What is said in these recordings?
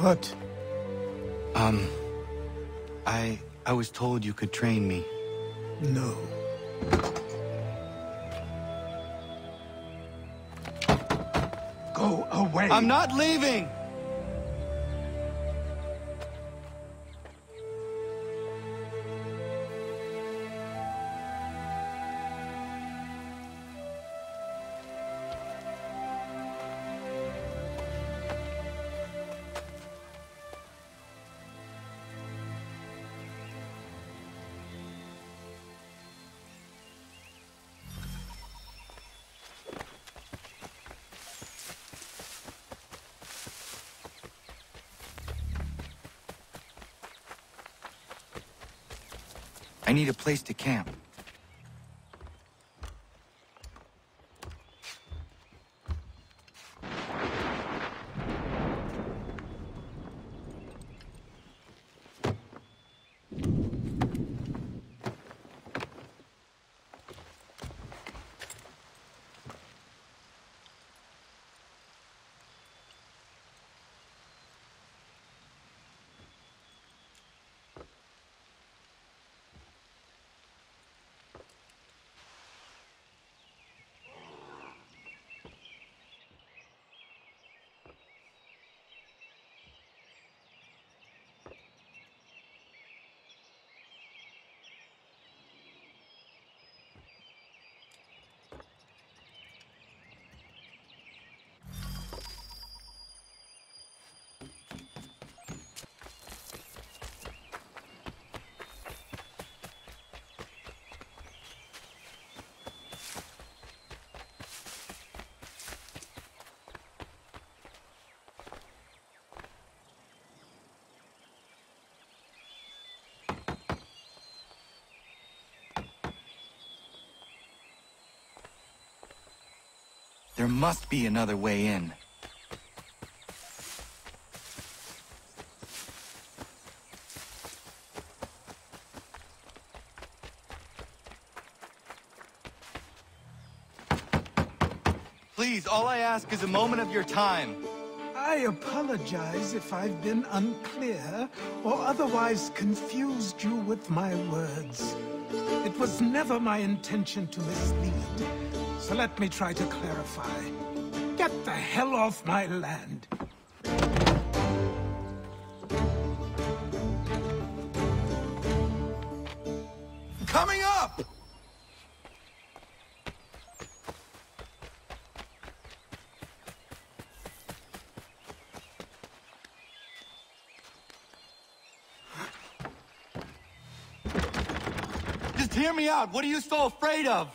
What? I was told you could train me. No. Go away! I'm not leaving! I need a place to camp. There must be another way in. Please, all I ask is a moment of your time. I apologize if I've been unclear or otherwise confused you with my words. It was never my intention to mislead, so let me try to clarify. Get the hell off my land. Coming up! Just hear me out. What are you so afraid of?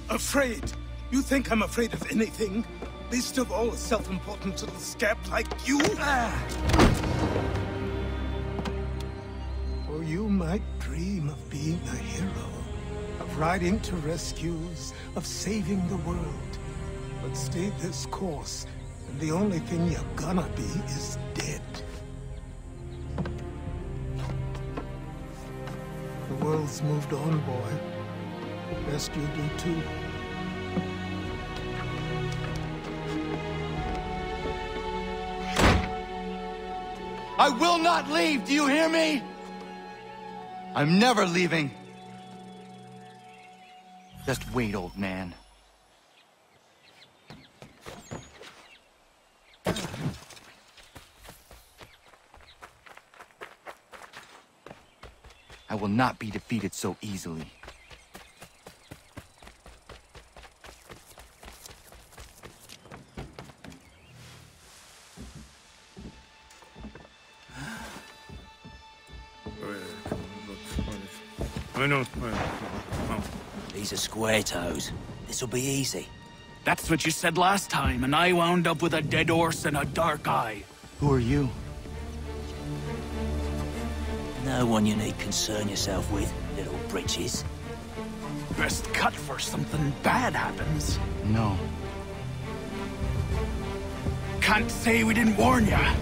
Afraid? You think I'm afraid of anything? Least of all a self-important little scab like you? Or you might dream of being a hero, of riding to rescues, of saving the world. But stay this course, and the only thing you're gonna be is dead. The world's moved on, boy. Best you do too. I will not leave, do you hear me? I'm never leaving. Just wait, old man. I will not be defeated so easily. I know. These are square toes. This'll be easy. That's what you said last time, and I wound up with a dead horse and a dark eye. Who are you? No one you need concern yourself with, little britches. Best cut for something bad happens. No. Can't say we didn't warn ya.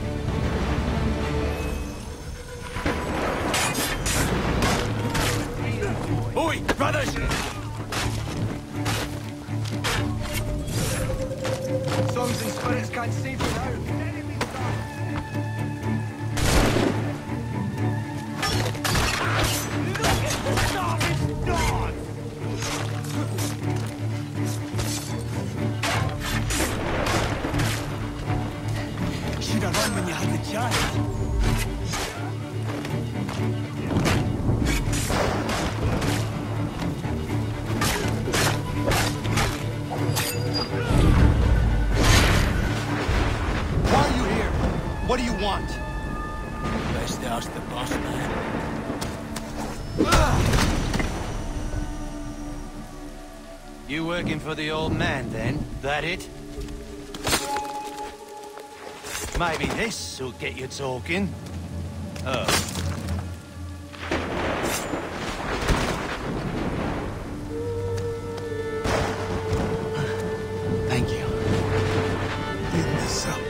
Oi, brothers! Songs and spirits can't save you now. Best ask the boss man. You working for the old man, then? That it? Maybe this'll get you talking. Oh. Thank you. Clean this up.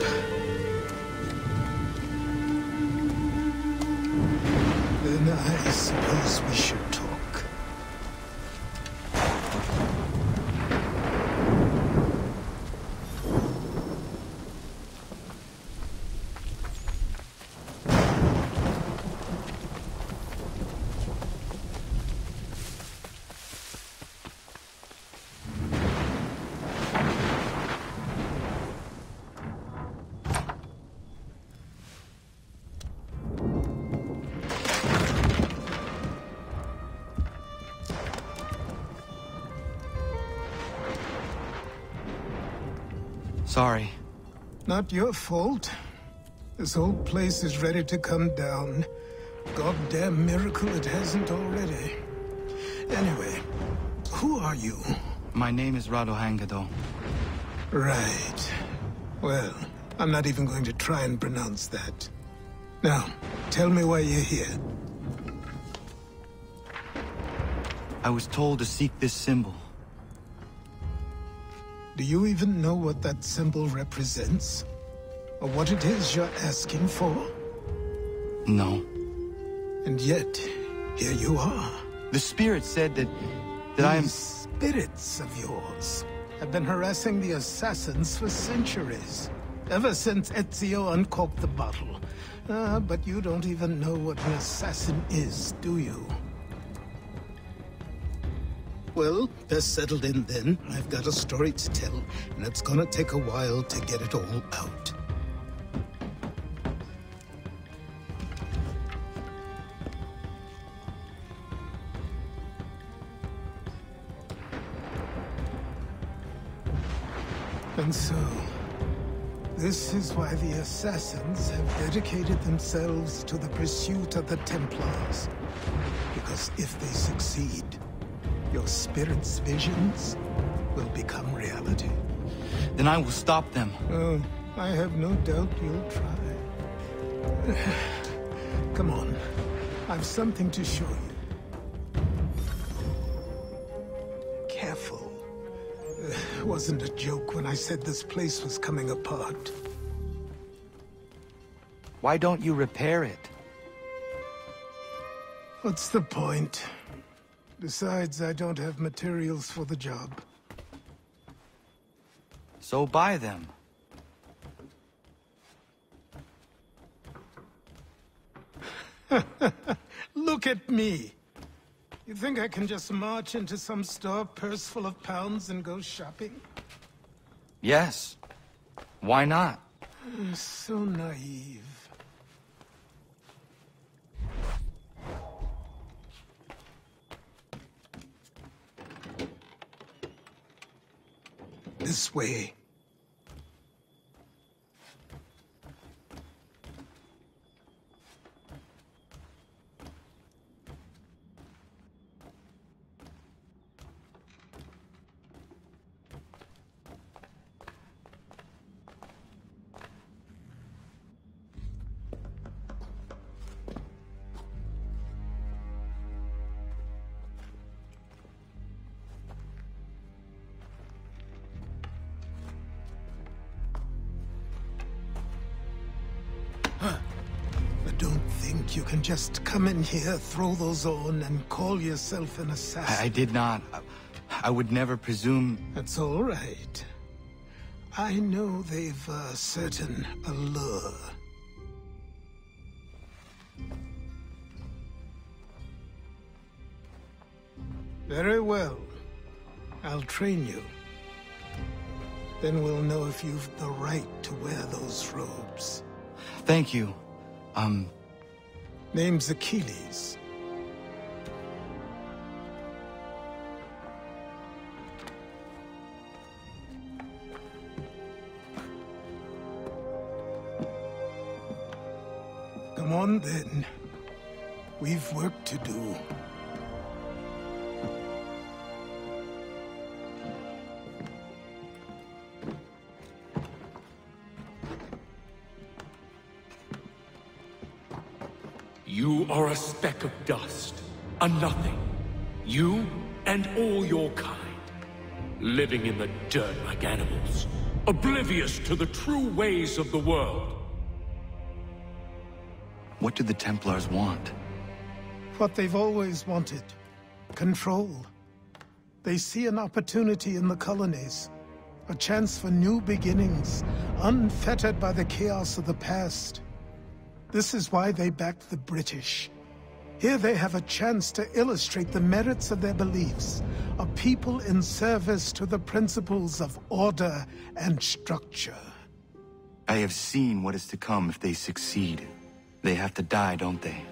Then I suppose we should talk. Sorry. Not your fault. This whole place is ready to come down. Goddamn miracle it hasn't already. Anyway, who are you? My name is Radohangado. Right. Well, I'm not even going to try and pronounce that. Now, tell me why you're here. I was told to seek this symbol. Do you even know what that symbol represents? Or what it is you're asking for? No. And yet, here you are. The spirit said that I am... These spirits of yours have been harassing the assassins for centuries. Ever since Ezio uncorked the bottle. But you don't even know what an assassin is, do you? Well, best settled in then. I've got a story to tell, and it's gonna take a while to get it all out. And so, this is why the Assassins have dedicated themselves to the pursuit of the Templars. Because if they succeed, your spirit's visions will become reality. Then I will stop them. Oh, I have no doubt you'll try. Come on, I've something to show you. Careful. It wasn't a joke when I said this place was coming apart. Why don't you repair it? What's the point? Besides, I don't have materials for the job. So buy them. Look at me! You think I can just march into some store, purse full of pounds, and go shopping? Yes. Why not? So naive. This way. Don't think you can just come in here, throw those on, and call yourself an assassin. I did not. I would never presume... That's all right. I know they've a certain allure. Very well. I'll train you. Then we'll know if you've the right to wear those robes. Thank you. Name's Achilles. Come on then. We've work to do. You are a speck of dust, a nothing. You and all your kind, living in the dirt like animals, oblivious to the true ways of the world. What do the Templars want? What they've always wanted. Control. They see an opportunity in the colonies. A chance for new beginnings, unfettered by the chaos of the past. This is why they backed the British. Here they have a chance to illustrate the merits of their beliefs, a people in service to the principles of order and structure. I have seen what is to come if they succeed. They have to die, don't they?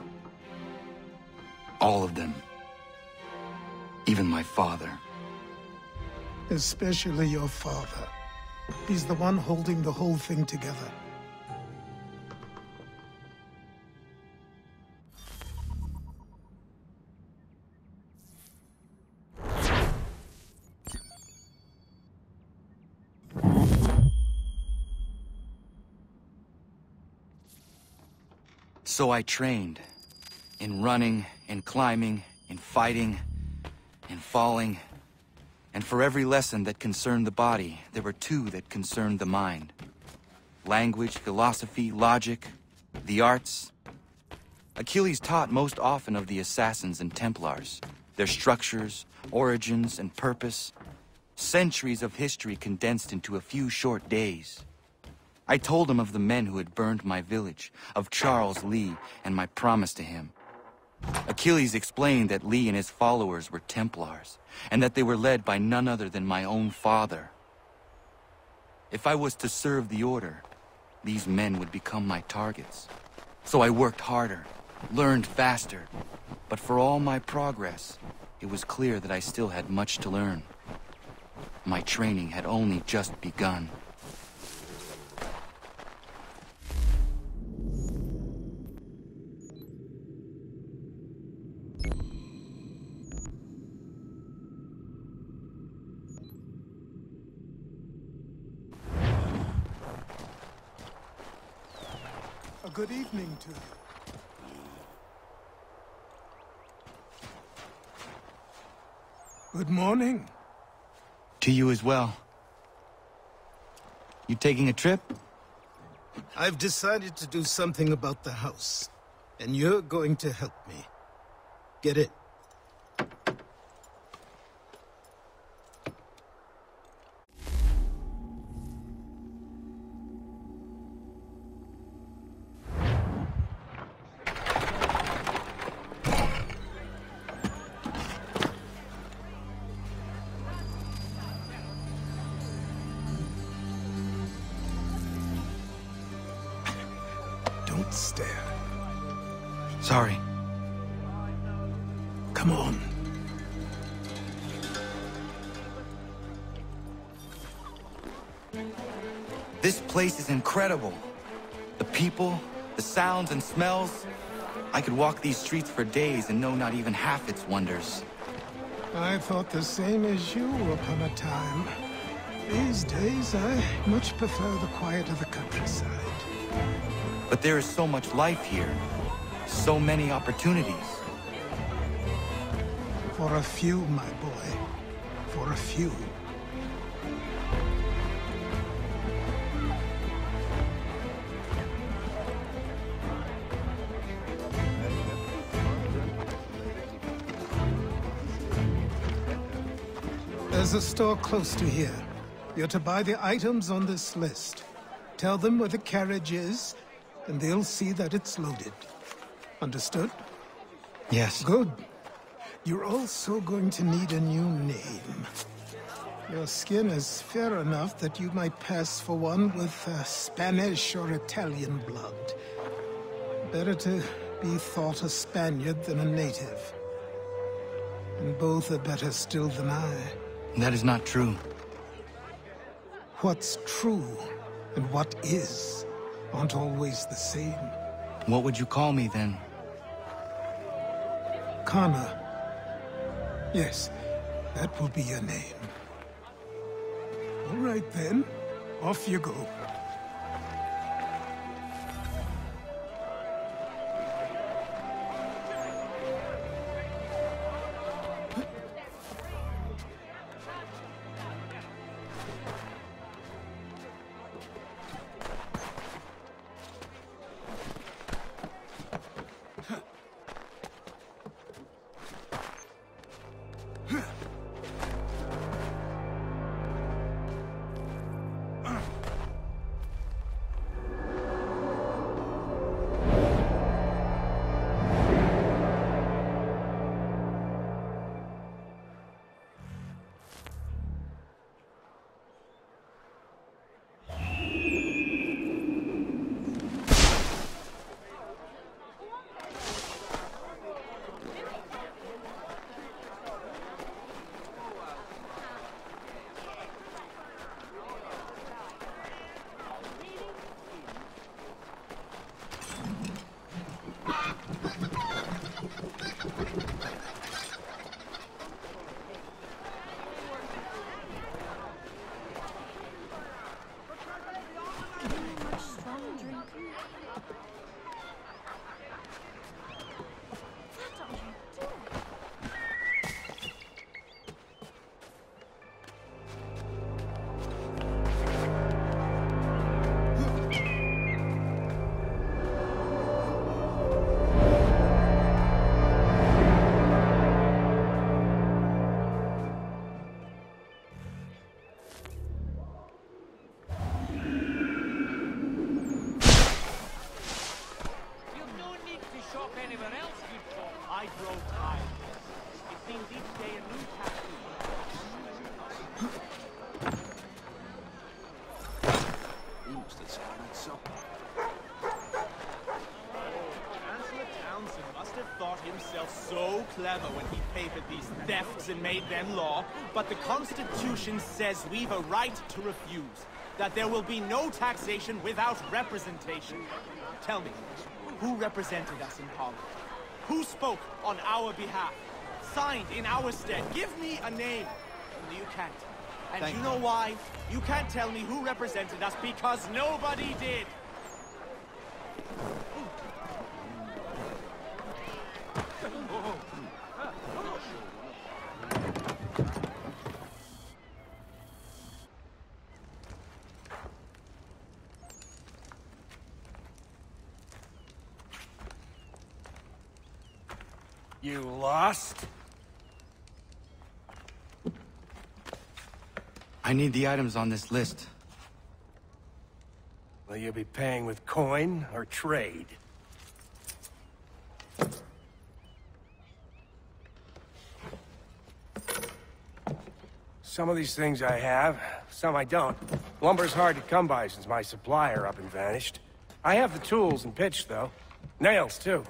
All of them. Even my father. Especially your father. He's the one holding the whole thing together. So I trained. In running, in climbing, in fighting, in falling. And for every lesson that concerned the body, there were two that concerned the mind. Language, philosophy, logic, the arts. Achilles taught most often of the Assassins and Templars, their structures, origins, and purpose. Centuries of history condensed into a few short days. I told him of the men who had burned my village, of Charles Lee, and my promise to him. Achilles explained that Lee and his followers were Templars, and that they were led by none other than my own father. If I was to serve the Order, these men would become my targets. So I worked harder, learned faster, but for all my progress, it was clear that I still had much to learn. My training had only just begun. Good evening to you. Good morning. To you as well. You taking a trip? I've decided to do something about the house, and you're going to help me. Get it? Don't stare. Sorry. Come on. This place is incredible. The people, the sounds and smells. I could walk these streets for days and know not even half its wonders. I thought the same as you upon a time. These days, I much prefer the quiet of the countryside. But there is so much life here. So many opportunities. For a few, my boy. For a few. There's a store close to here. You're to buy the items on this list. Tell them where the carriage is, and they'll see that it's loaded. Understood? Yes. Good. You're also going to need a new name. Your skin is fair enough that you might pass for one with Spanish or Italian blood. Better to be thought a Spaniard than a native. And both are better still than I. That is not true. What's true and what is aren't always the same. What would you call me then? Kana. Yes, that will be your name. All right then, off you go. So clever when he papered these thefts and made them law, but the Constitution says we've a right to refuse, that there will be no taxation without representation. Tell me, who represented us in Parliament? Who spoke on our behalf? Signed in our stead? Give me a name. You can't. And you know why? You can't tell me who represented us because nobody did. You lost? I need the items on this list. Will you be paying with coin or trade? Some of these things I have, some I don't. Lumber's hard to come by since my supplier up and vanished. I have the tools and pitch, though. Nails, too.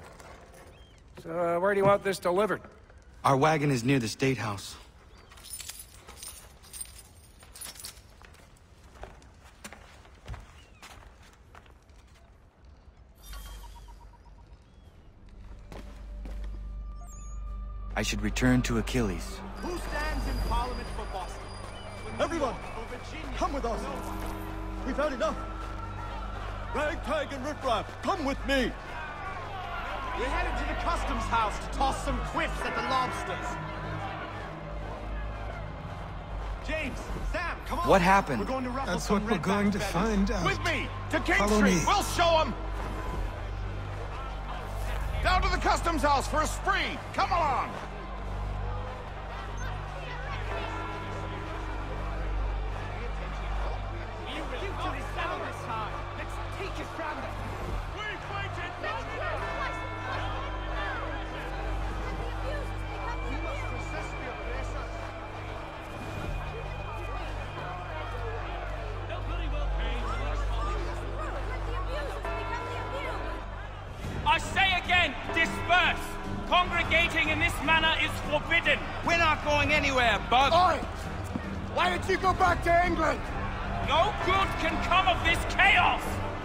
So, where do you want this delivered? Our wagon is near the State House. I should return to Achilles. Who stands in Parliament for Boston? Everyone, come with us. We've had enough. Ragtag and riffraff, come with me. We're headed to the customs house to toss some quips at the lobsters. James, Sam, come on. What happened? We're going to ruffle That's some what we're going to find out. With me, to King Follow Street. me. We'll show them. Down to the customs house for a spree. Come along. I say again, disperse! Congregating in this manner is forbidden! We're not going anywhere, bud. Oi! Why did you go back to England? No good can come of this chaos!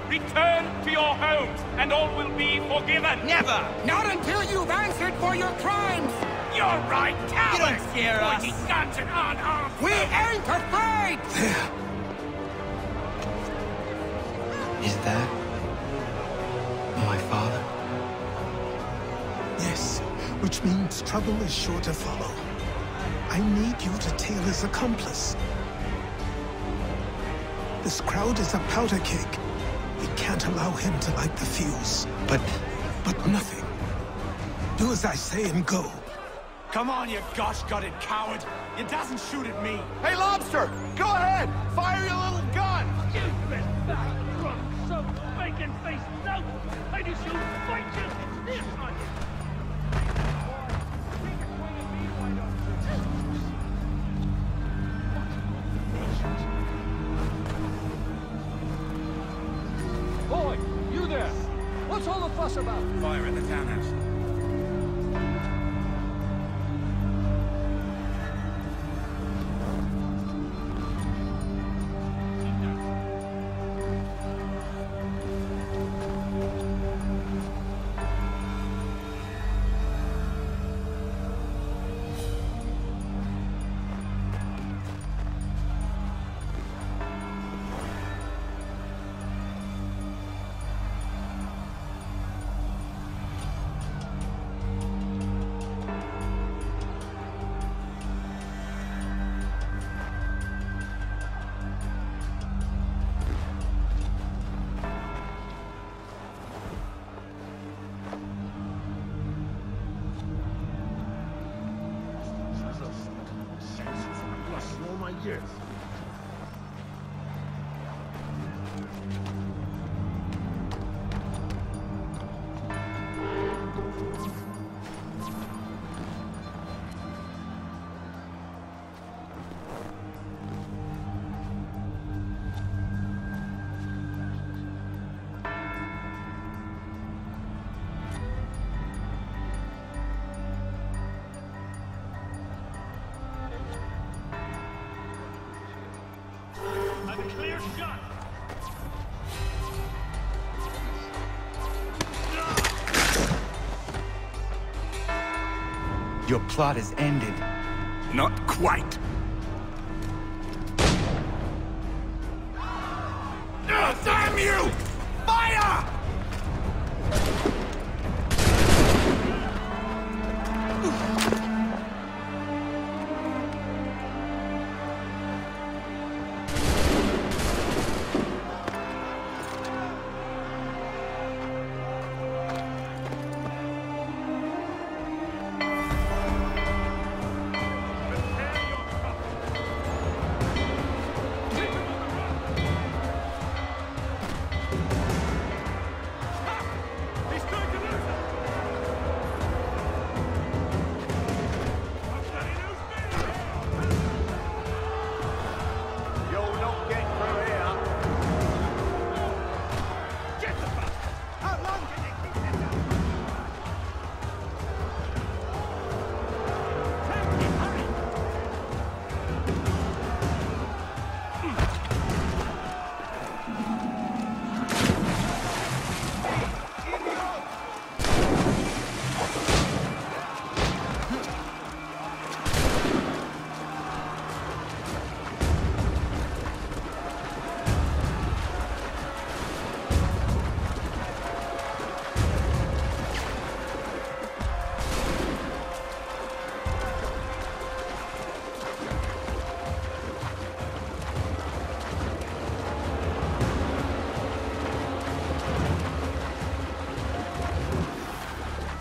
Return to your homes, and all will be forgiven. Never! Not until you've answered for your crimes! You're right, cowards! You don't scare us! Pointing guns and unarmed! We ain't afraid! There. Is that my father? Yes, which means trouble is sure to follow. I need you to tail his accomplice. This crowd is a powder keg. We can't allow him to light the fuse. But nothing. Do as I say and go. Come on, you gosh-gutted coward! You doesn't shoot at me! Hey, Lobster! Go ahead! Fire your little gun! You've been back, drunk, so bacon-faced lout! I just you fight you! This on you! Boy, you there! What's all the fuss about? Fire in the townhouse. Yes. Clear shot! Your plot is ended. Not quite. Oh, damn you! Fire!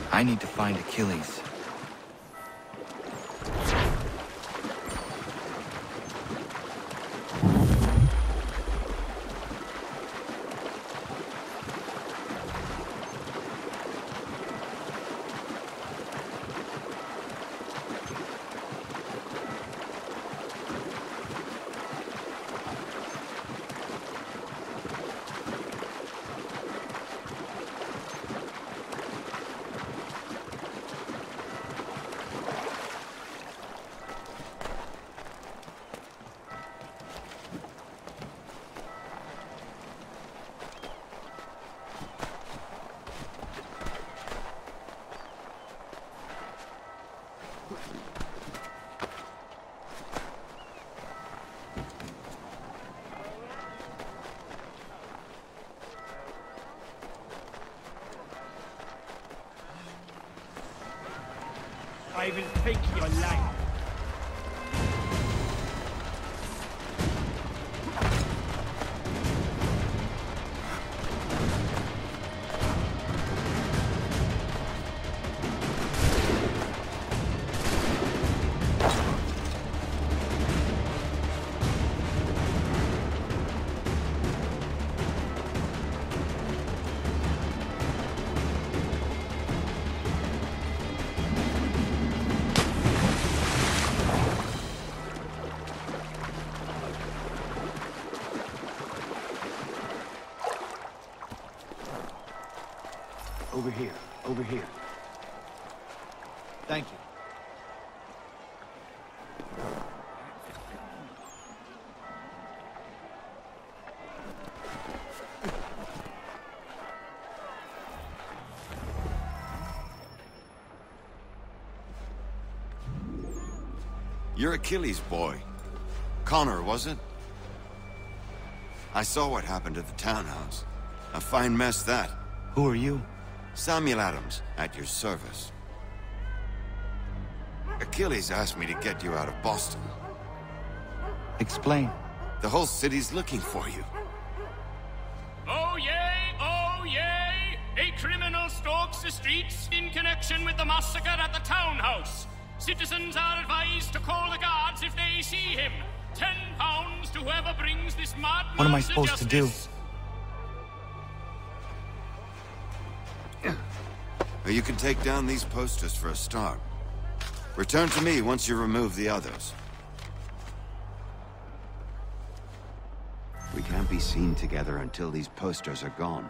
I need to find Achilles. I will take your life. Over here, over here. Thank you. You're Achilles' boy. Connor, was it? I saw what happened at the townhouse. A fine mess, that. Who are you? Samuel Adams, at your service. Achilles asked me to get you out of Boston. Explain. The whole city's looking for you. Oh yay! Oh yay! A criminal stalks the streets in connection with the massacre at the townhouse. Citizens are advised to call the guards if they see him. £10 to whoever brings this madman. What am I supposed to do? You can take down these posters for a start. Return to me once you remove the others. We can't be seen together until these posters are gone.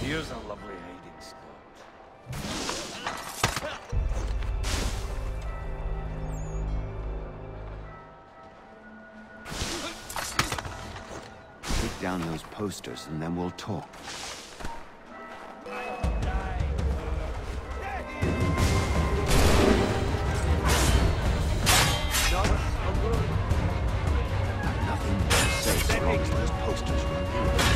Here's a lovely hiding spot. Take down those posters and then we'll talk. Nothing to say so long as those posters are removed.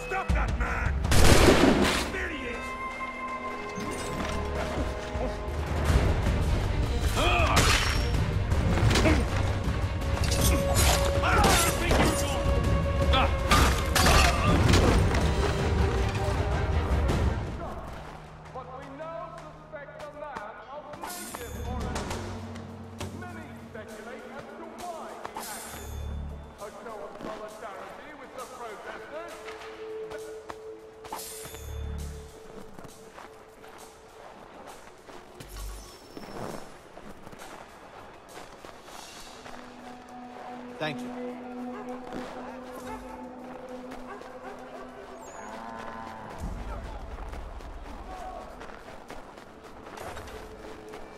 Stop that man! There he is! But we now suspect a man of previous origin. Many speculate as to why he acted. A show of solidarity with the protesters? Thank you.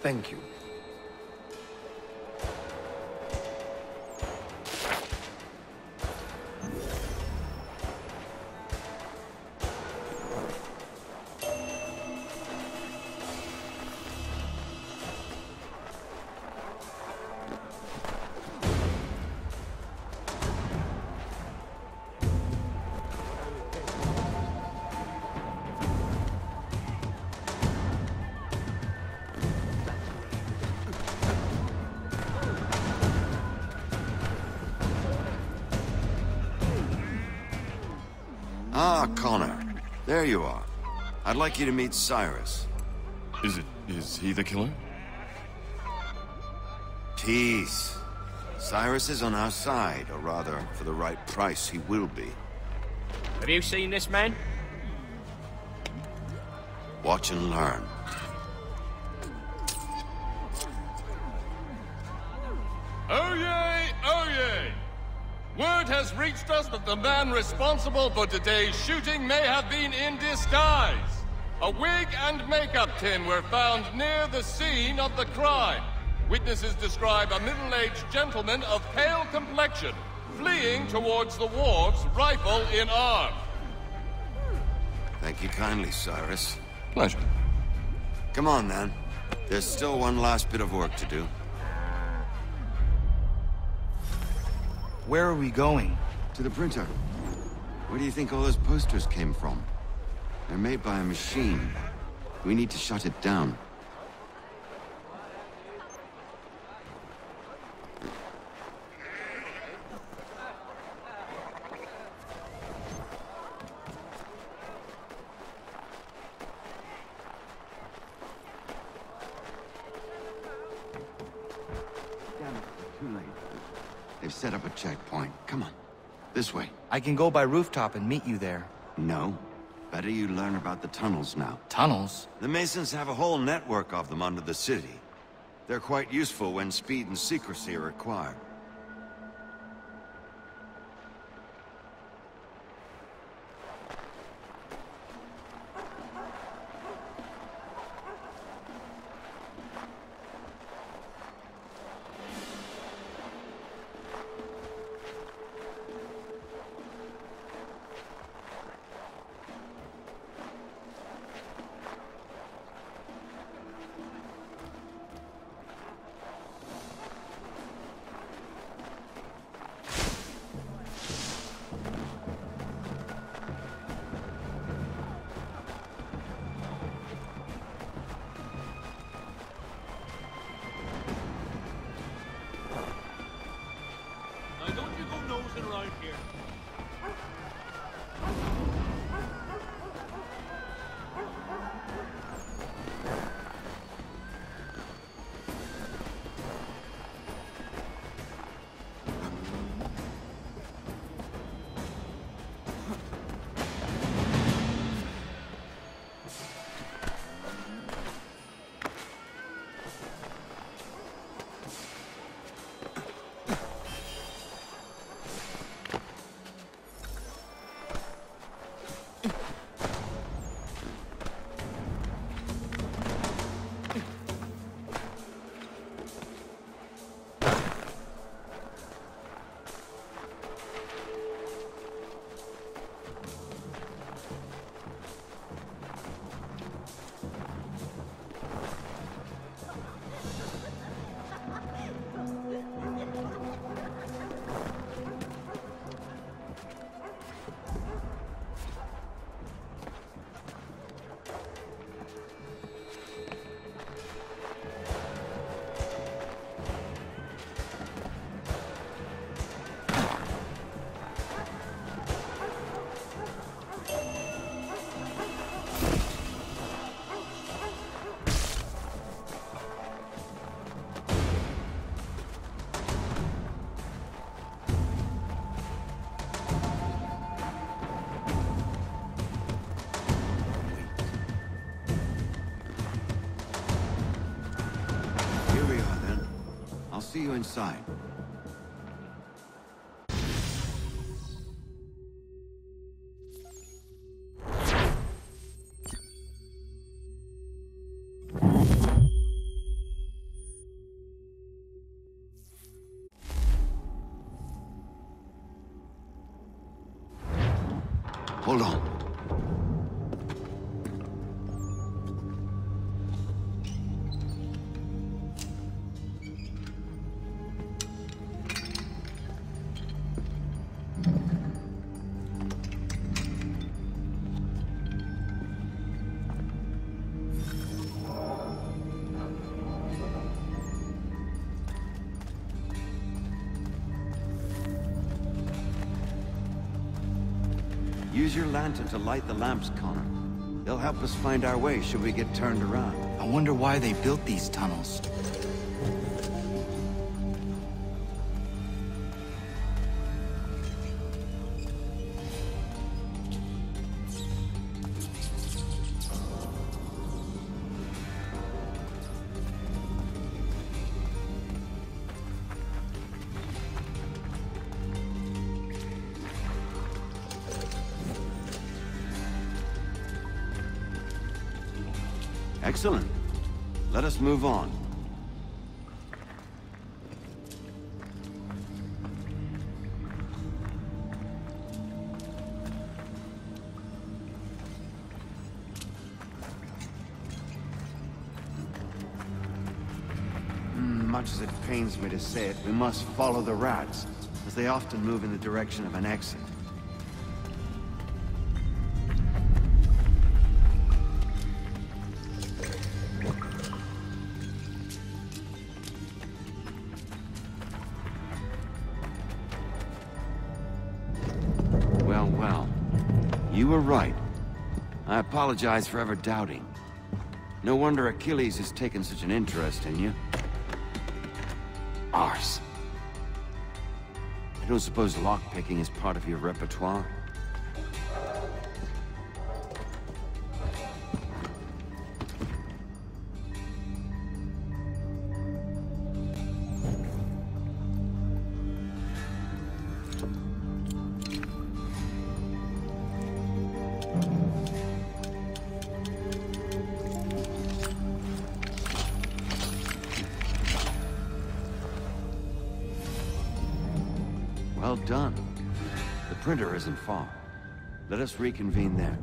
Thank you. Ah, Connor. There you are. I'd like you to meet Cyrus. Is he the killer? Peace. Cyrus is on our side, or rather, for the right price, he will be. Have you seen this man? Watch and learn. Oh yay, oh yay! Word has reached us that the man responsible for today's shooting may have been in disguise. A wig and makeup tin were found near the scene of the crime. Witnesses describe a middle-aged gentleman of pale complexion fleeing towards the wharves, rifle in arm. Thank you kindly, Cyrus. Pleasure. Come on, then. There's still one last bit of work to do. Where are we going? To the printer. Where do you think all those posters came from? They're made by a machine. We need to shut it down. Damn it, it's too late. They've set up a checkpoint. Come on. This way. I can go by rooftop and meet you there. No. Better you learn about the tunnels now. Tunnels? The Masons have a whole network of them under the city. They're quite useful when speed and secrecy are required. Around here. See you inside. Hold on. Use your lantern to light the lamps, Connor. They'll help us find our way should we get turned around. I wonder why they built these tunnels. Excellent. Let us move on. Much as it pains me to say it, we must follow the rats, as they often move in the direction of an exit. Well. You were right. I apologize for ever doubting. No wonder Achilles has taken such an interest in you. Arse. I don't suppose lockpicking is part of your repertoire? Well done. The printer isn't far. Let us reconvene there.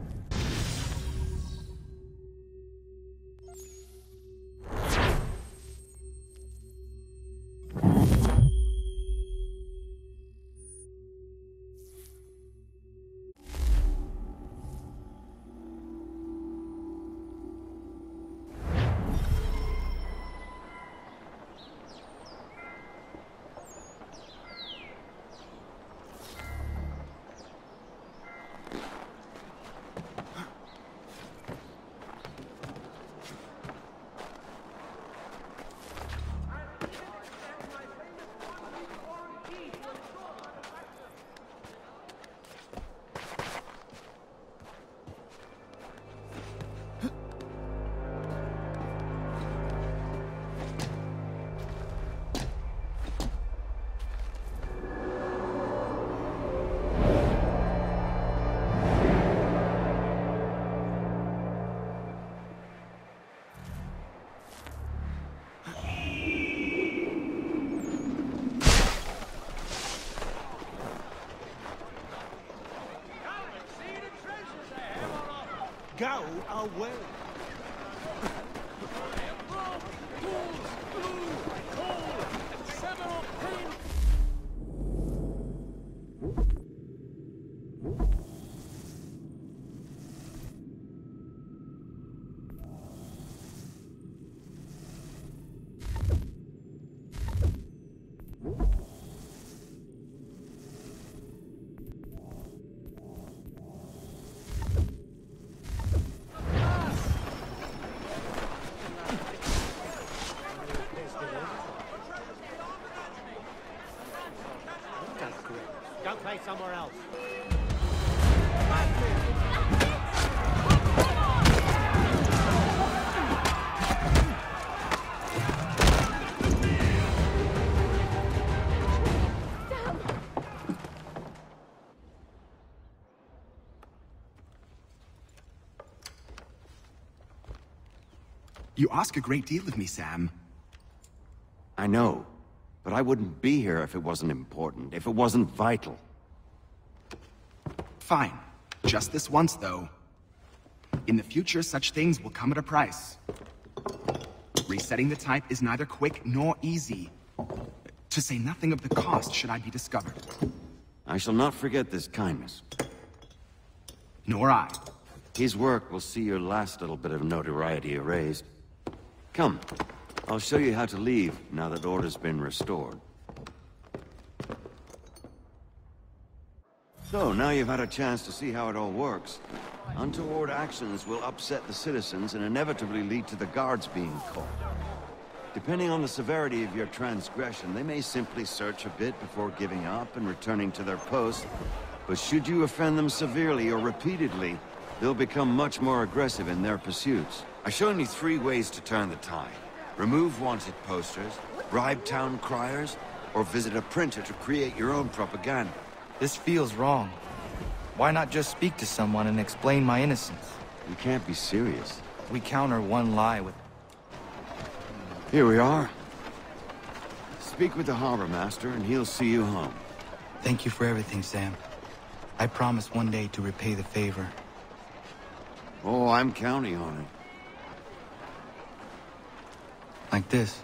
Go away. Go play somewhere else. You ask a great deal of me, Sam. I know, but I wouldn't be here if it wasn't important, if it wasn't vital. Fine. Just this once, though. In the future, such things will come at a price. Resetting the type is neither quick nor easy. To say nothing of the cost should I be discovered. I shall not forget this kindness. Nor I. His work will see your last little bit of notoriety erased. Come, I'll show you how to leave now that order's been restored. So, now you've had a chance to see how it all works. Untoward actions will upset the citizens and inevitably lead to the guards being caught. Depending on the severity of your transgression, they may simply search a bit before giving up and returning to their post. But should you offend them severely or repeatedly, they'll become much more aggressive in their pursuits. I've shown you 3 ways to turn the tide. Remove wanted posters, bribe town criers, or visit a printer to create your own propaganda. This feels wrong. Why not just speak to someone and explain my innocence? You can't be serious. We counter one lie with... Here we are. Speak with the harbor master and he'll see you home. Thank you for everything, Sam. I promise one day to repay the favor. Oh, I'm counting on it. Like this.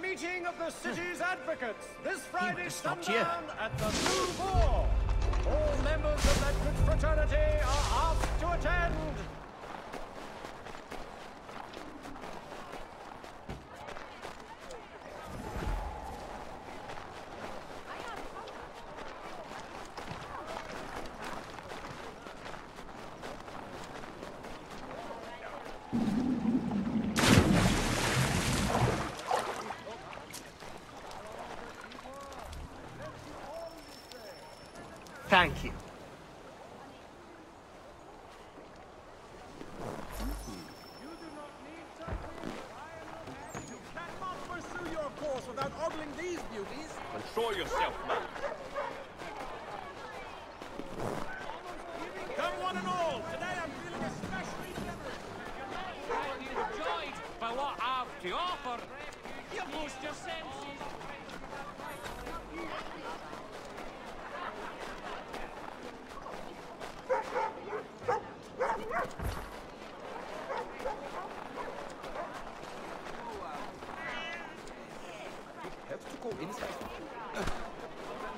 Meeting of the city's advocates this Friday sundown at the Blue Boar. All members of that good fraternity are asked to attend. Thank you. without ogling these beauties. Control yourself, man. Come one and all. Today I'm feeling especially generous. Are you overjoyed by what I've to offer? You've lost your senses.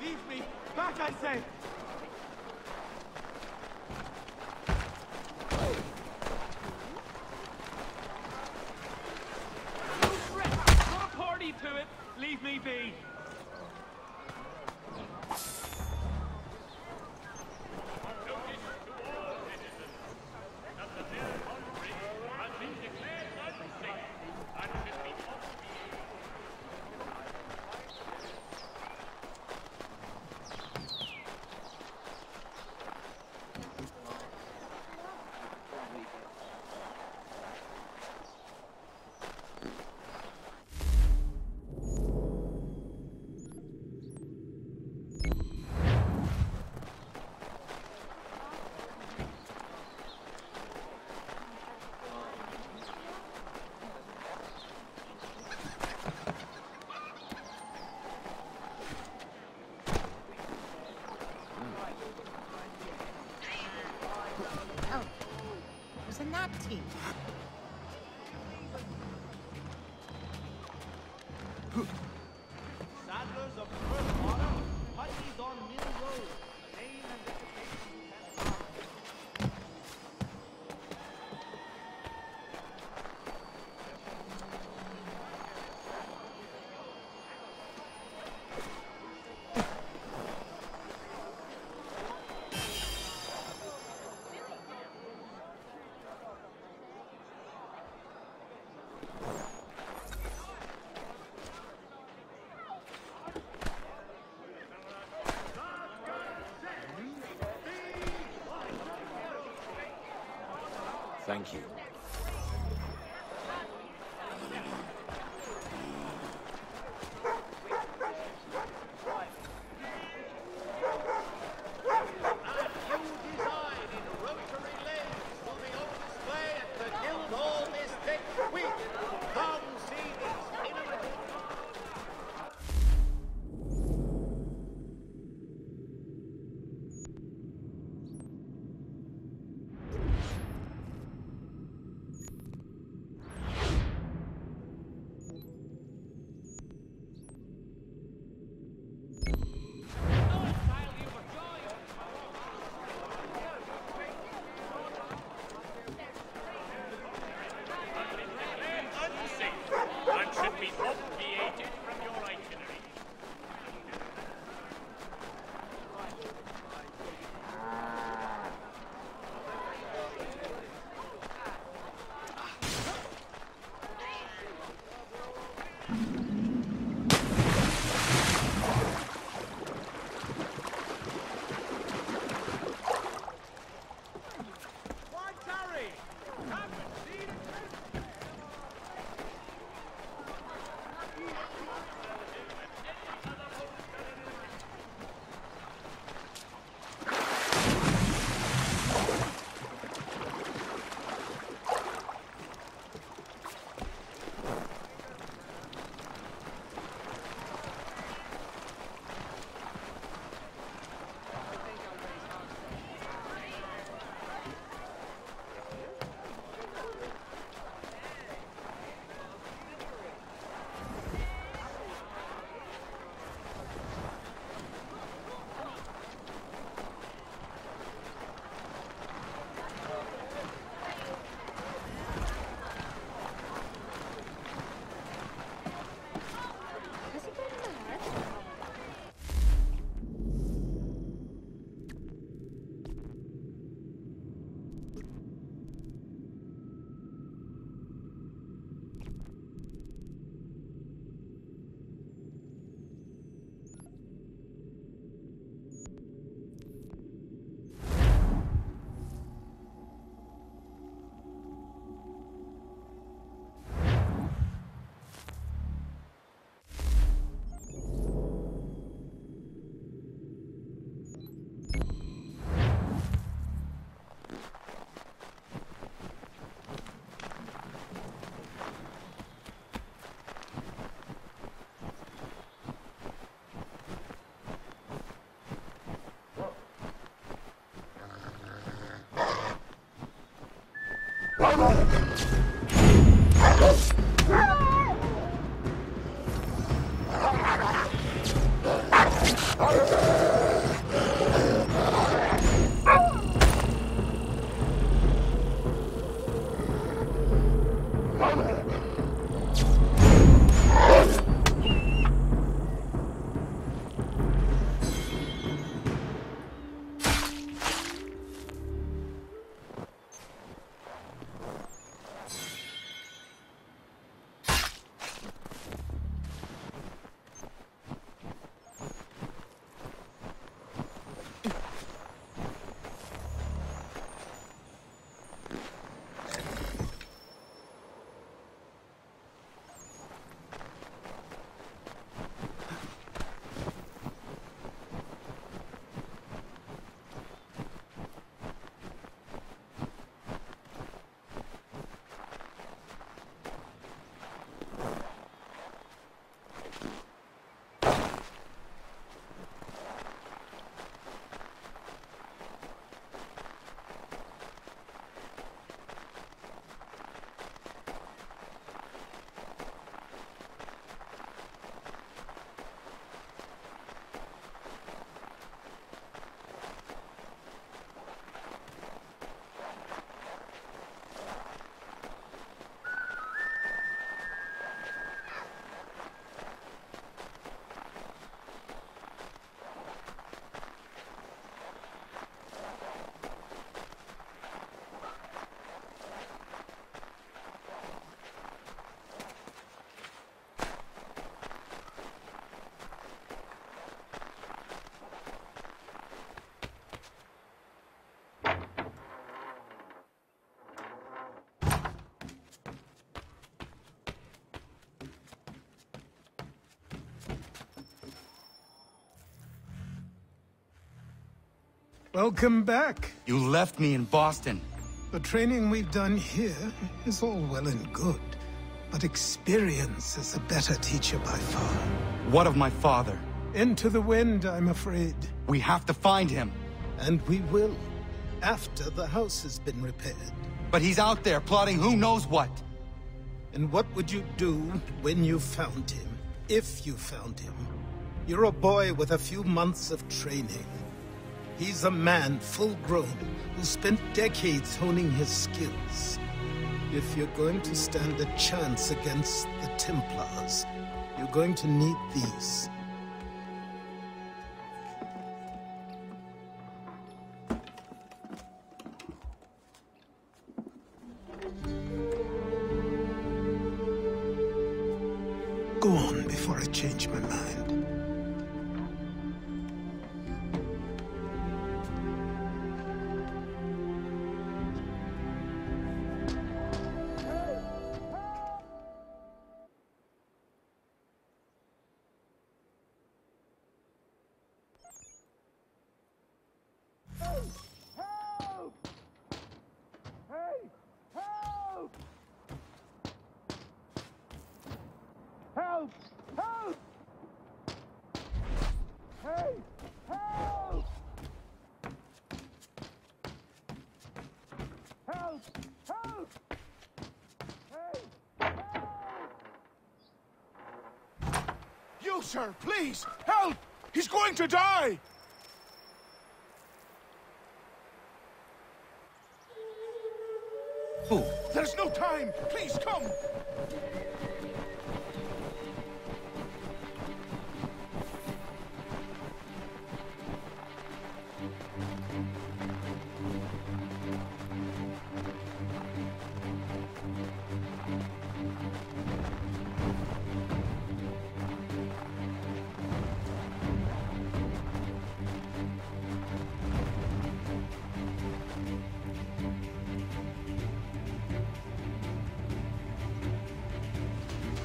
Leave me! Back, I say! Not a party to it. Leave me be. Wasn't that tea? Saddlers of first order, Putneys on Mill Road. The name and reputation has Thank you. Welcome back. You left me in Boston. The training we've done here is all well and good, but experience is a better teacher by far. What of my father? Into the wind, I'm afraid. We have to find him. And we will, after the house has been repaired. But he's out there plotting who knows what. And what would you do when you found him? If you found him? You're a boy with a few months of training. He's a man, full-grown, who spent decades honing his skills. If you're going to stand a chance against the Templars, you're going to need these. Go on before I change my mind. Help! Help! Hey! Help! Help! Help! Hey! Help! You, sir, please! Help! He's going to die! Who? There's no time! Please, come!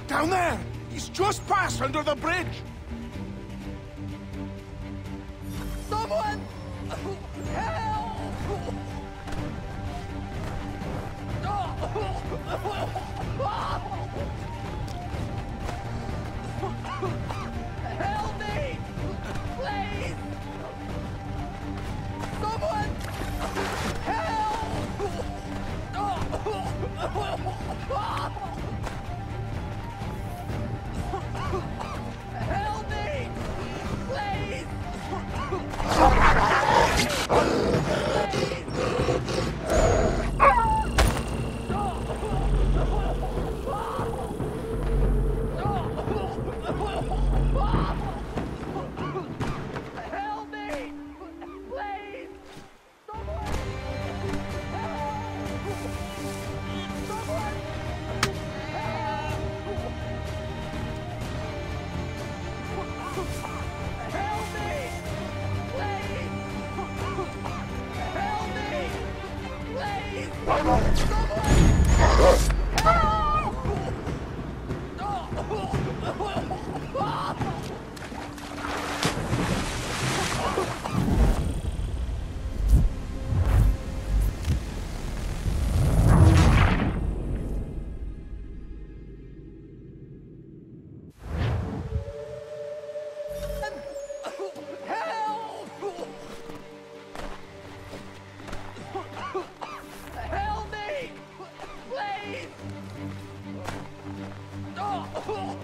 Down there! He's just passed under the bridge! Someone! Help! Help me! Please! Someone! Help! Help me! Please!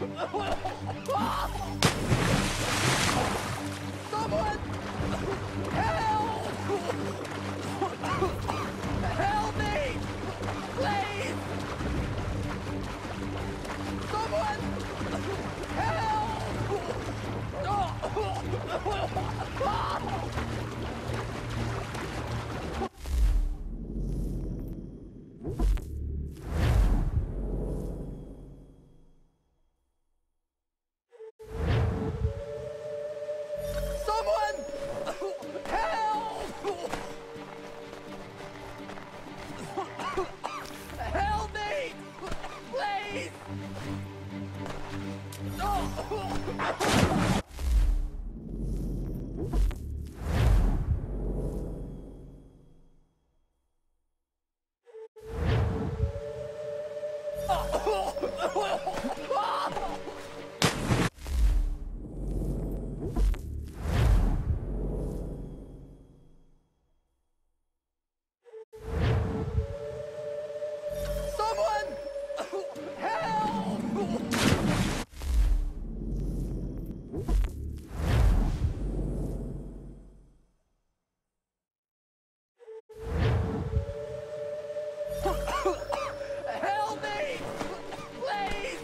Someone! Help! Help me! Please! Someone! Help me! Please! Someone! Help! Help me! Please!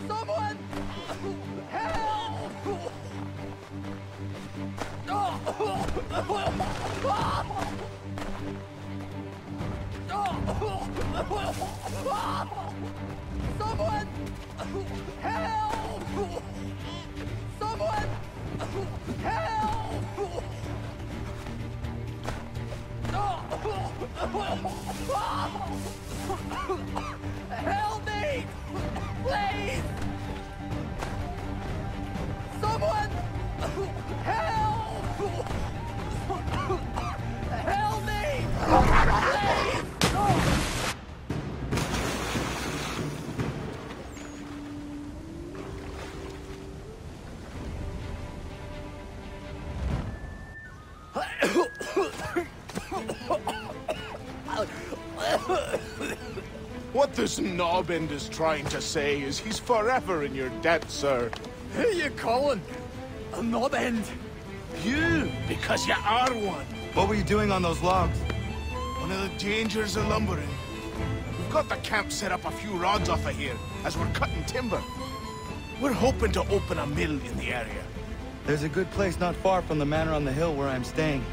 Someone! Help! Someone! Help! Someone! Help! Help me! Please! Someone! Help! Help me! Please! What this knobend is trying to say is he's forever in your debt, sir. Who you calling? A knobend? You, because you are one. What were you doing on those logs? One of the dangers of lumbering. We've got the camp set up a few rods off of here, as we're cutting timber. We're hoping to open a mill in the area. There's a good place not far from the manor on the hill where I'm staying.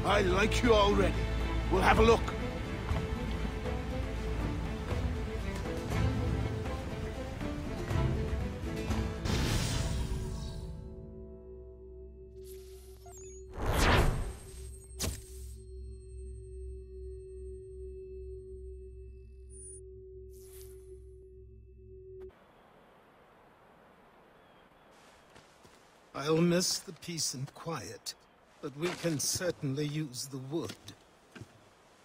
I like you already. We'll have a look. I'll miss the peace and quiet, but we can certainly use the wood.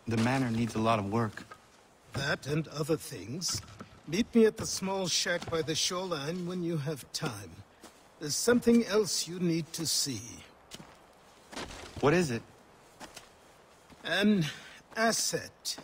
The manor needs a lot of work. That and other things. Meet me at the small shack by the shoreline when you have time. There's something else you need to see. What is it? An asset.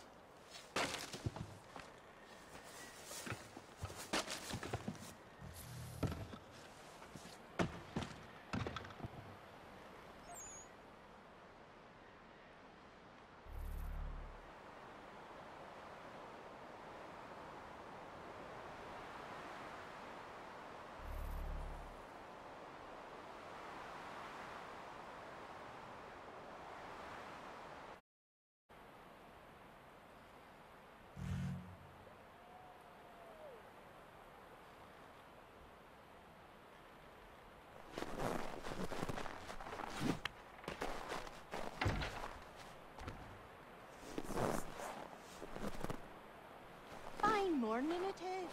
Morning it is.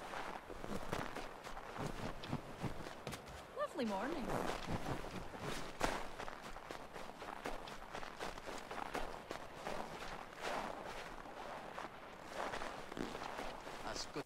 Lovely morning. That's good.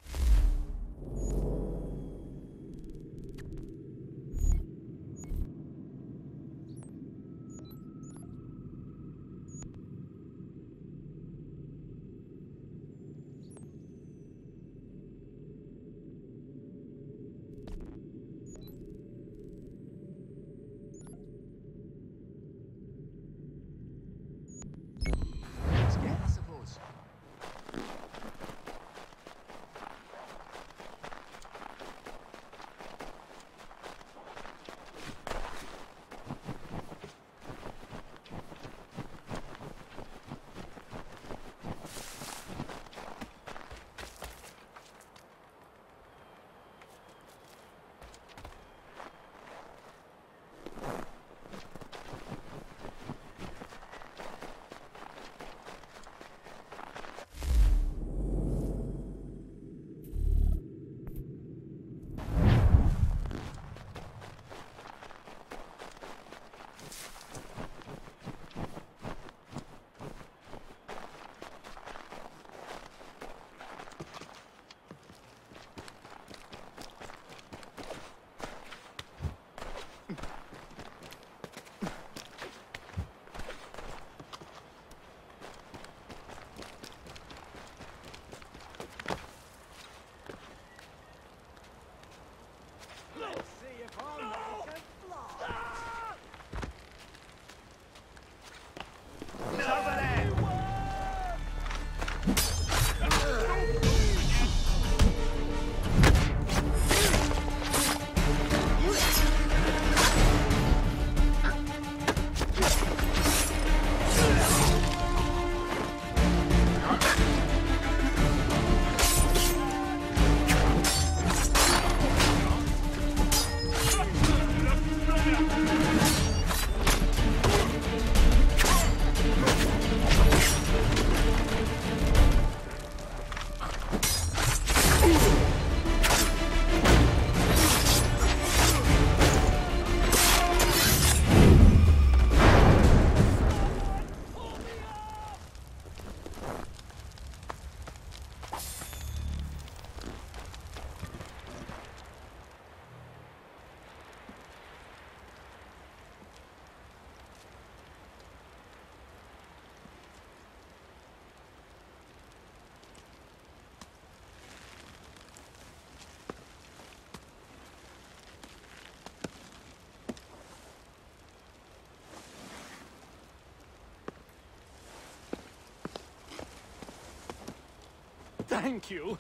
Thank you.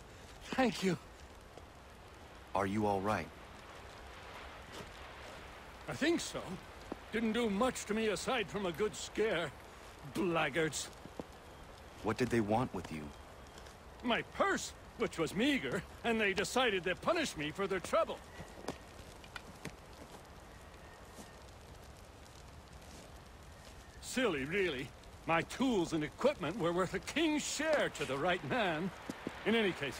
Thank you. Are you all right? I think so. Didn't do much to me aside from a good scare. Blackguards. What did they want with you? My purse, which was meager, and they decided to punish me for their trouble. Silly, really. My tools and equipment were worth a king's share to the right man. In any case,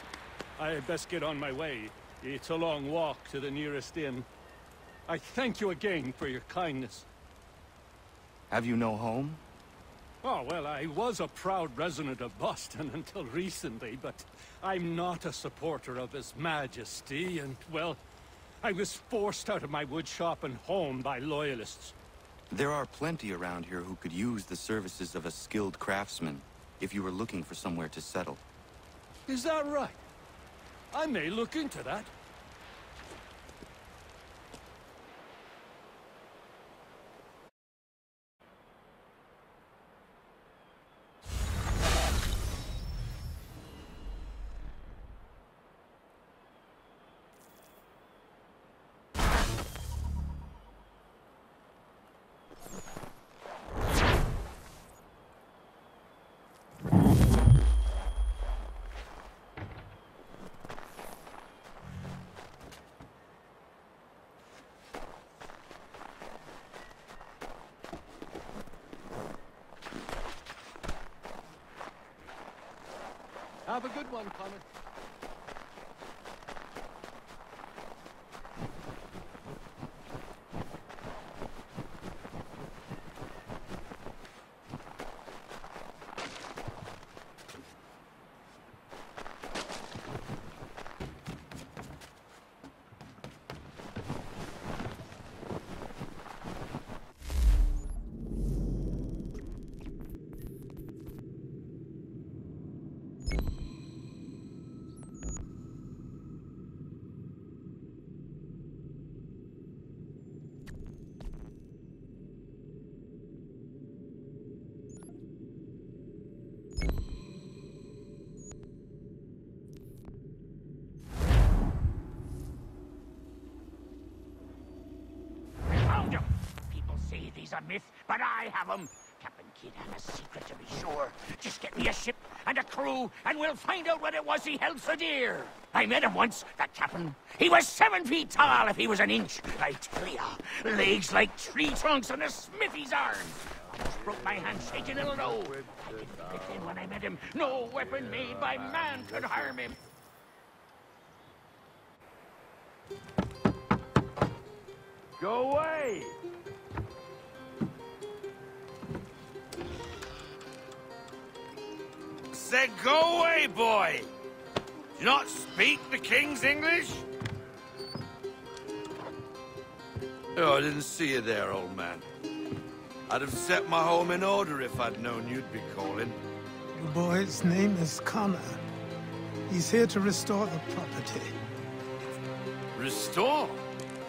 I had best get on my way. It's a long walk to the nearest inn. I thank you again for your kindness. Have you no home? Oh, well, I was a proud resident of Boston until recently, but I'm not a supporter of His Majesty, and, well, I was forced out of my woodshop and home by loyalists. There are plenty around here who could use the services of a skilled craftsman, if you were looking for somewhere to settle. Is that right? I may look into that. Have a good one, Connor. He's a myth, but I have him. Captain Kidd had a secret, to be sure. Just get me a ship and a crew, and we'll find out what it was he held so dear. I met him once, that captain. He was 7 feet tall if he was an inch. I tell ya, legs like tree trunks and a smithy's arms. Almost broke my hand shaking, it'll know. I didn't fit in when I met him. No weapon made by man could harm him. Go away! Said go away, boy! Do you not speak the King's English? Oh, I didn't see you there, old man. I'd have set my home in order if I'd known you'd be calling. The boy's name is Connor. He's here to restore the property. Restore?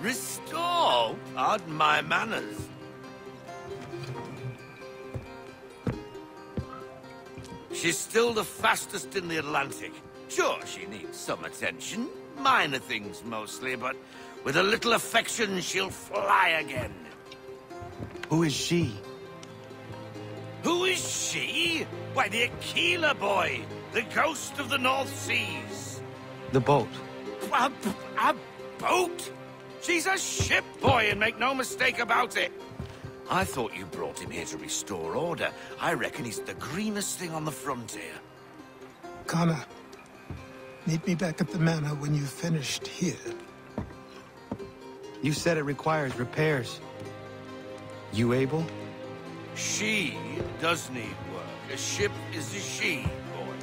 Restore? Pardon my manners. She's still the fastest in the Atlantic. Sure, she needs some attention. Minor things mostly, but with a little affection, she'll fly again. Who is she? Who is she? Why, the Aquila boy, the ghost of the North Seas. The boat. A boat? She's a ship, boy, and make no mistake about it. I thought you brought him here to restore order. I reckon he's the greenest thing on the frontier. Connor, meet me back at the manor when you've finished here. You said it requires repairs. You able? She does need work. A ship is a she, boy.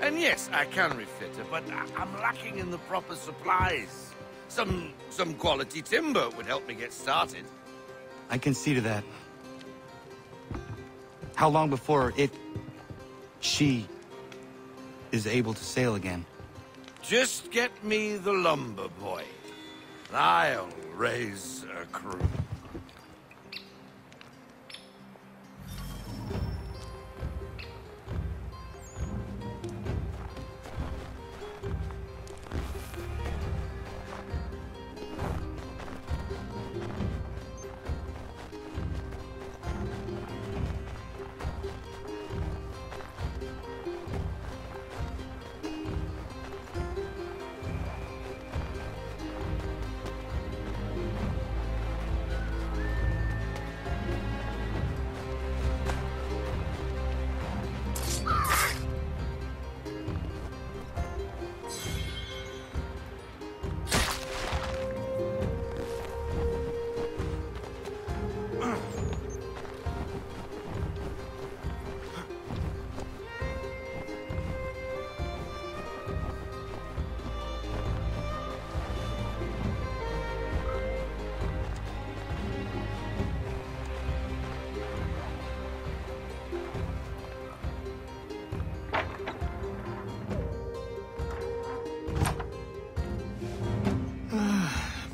And yes, I can refit her, but I'm lacking in the proper supplies. Some quality timber would help me get started. I can see to that. How long before she is able to sail again? Just get me the lumber, boy. I'll raise a crew.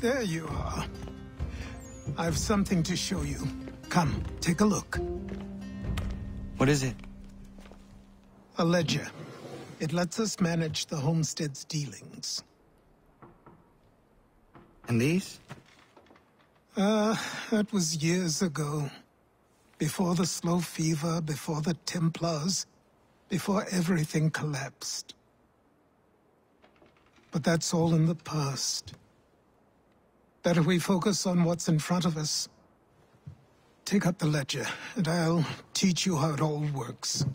There you are. I've something to show you. Come, take a look. What is it? A ledger. It lets us manage the homestead's dealings. And these? That was years ago. Before the slow fever, before the Templars, before everything collapsed. But that's all in the past. Better we focus on what's in front of us. Take up the ledger, and I'll teach you how it all works.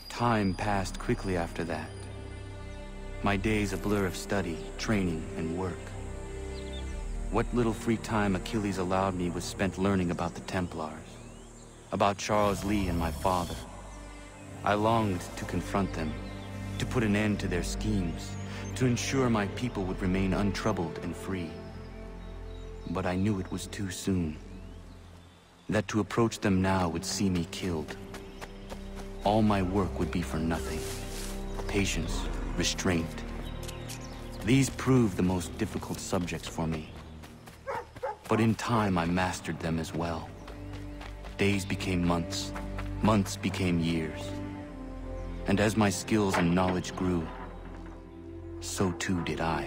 Time passed quickly after that. My days a blur of study, training, and work. What little free time Achilles allowed me was spent learning about the Templars, about Charles Lee and my father. I longed to confront them, to put an end to their schemes, to ensure my people would remain untroubled and free. But I knew it was too soon, that to approach them now would see me killed. All my work would be for nothing. Patience, restraint. These proved the most difficult subjects for me. But in time, I mastered them as well. Days became months. Months became years. And as my skills and knowledge grew, so too did I.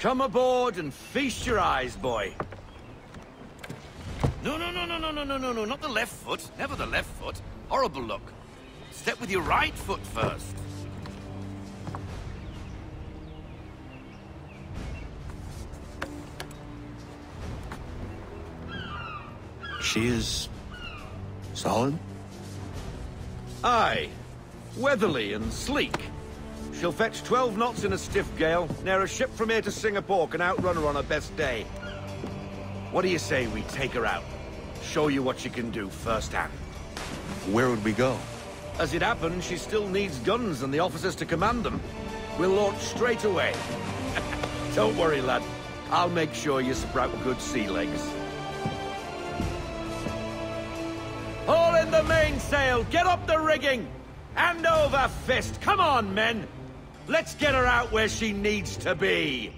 Come aboard and feast your eyes, boy. No, not the left foot. Never the left foot. Horrible look. Step with your right foot first. She is... solid? Aye. Weatherly and sleek. She'll fetch 12 knots in a stiff gale. Ne'er a ship from here to Singapore can outrun her on her best day. What do you say we take her out? Show you what she can do firsthand. Where would we go? As it happens, she still needs guns and the officers to command them. We'll launch straight away. Don't worry, lad. I'll make sure you sprout good sea legs. Haul in the mainsail! Get up the rigging! Hand over fist! Come on, men! Let's get her out where she needs to be!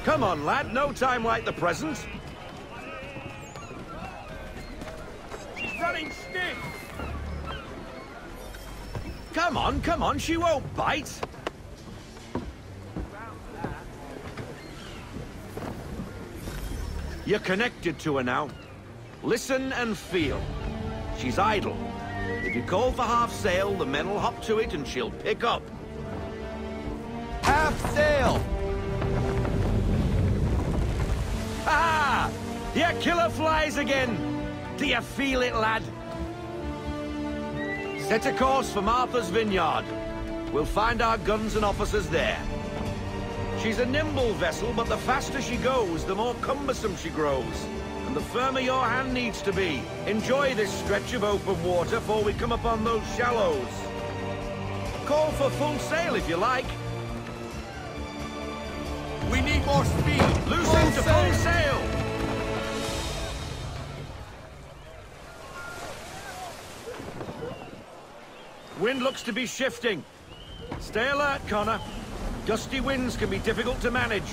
Come on, lad. No time like the present. She's running stiff. Come on. She won't bite. You're connected to her now. Listen and feel. She's idle. If you call for half sail, the men will hop to it and she'll pick up. Half sail! Ah! Your killer flies again! Do you feel it, lad? Set a course for Martha's Vineyard. We'll find our guns and officers there. She's a nimble vessel, but the faster she goes, the more cumbersome she grows. And the firmer your hand needs to be. Enjoy this stretch of open water before we come upon those shallows. Call for full sail if you like. We need more speed! Loosen to full sail! Wind looks to be shifting. Stay alert, Connor. Gusty winds can be difficult to manage.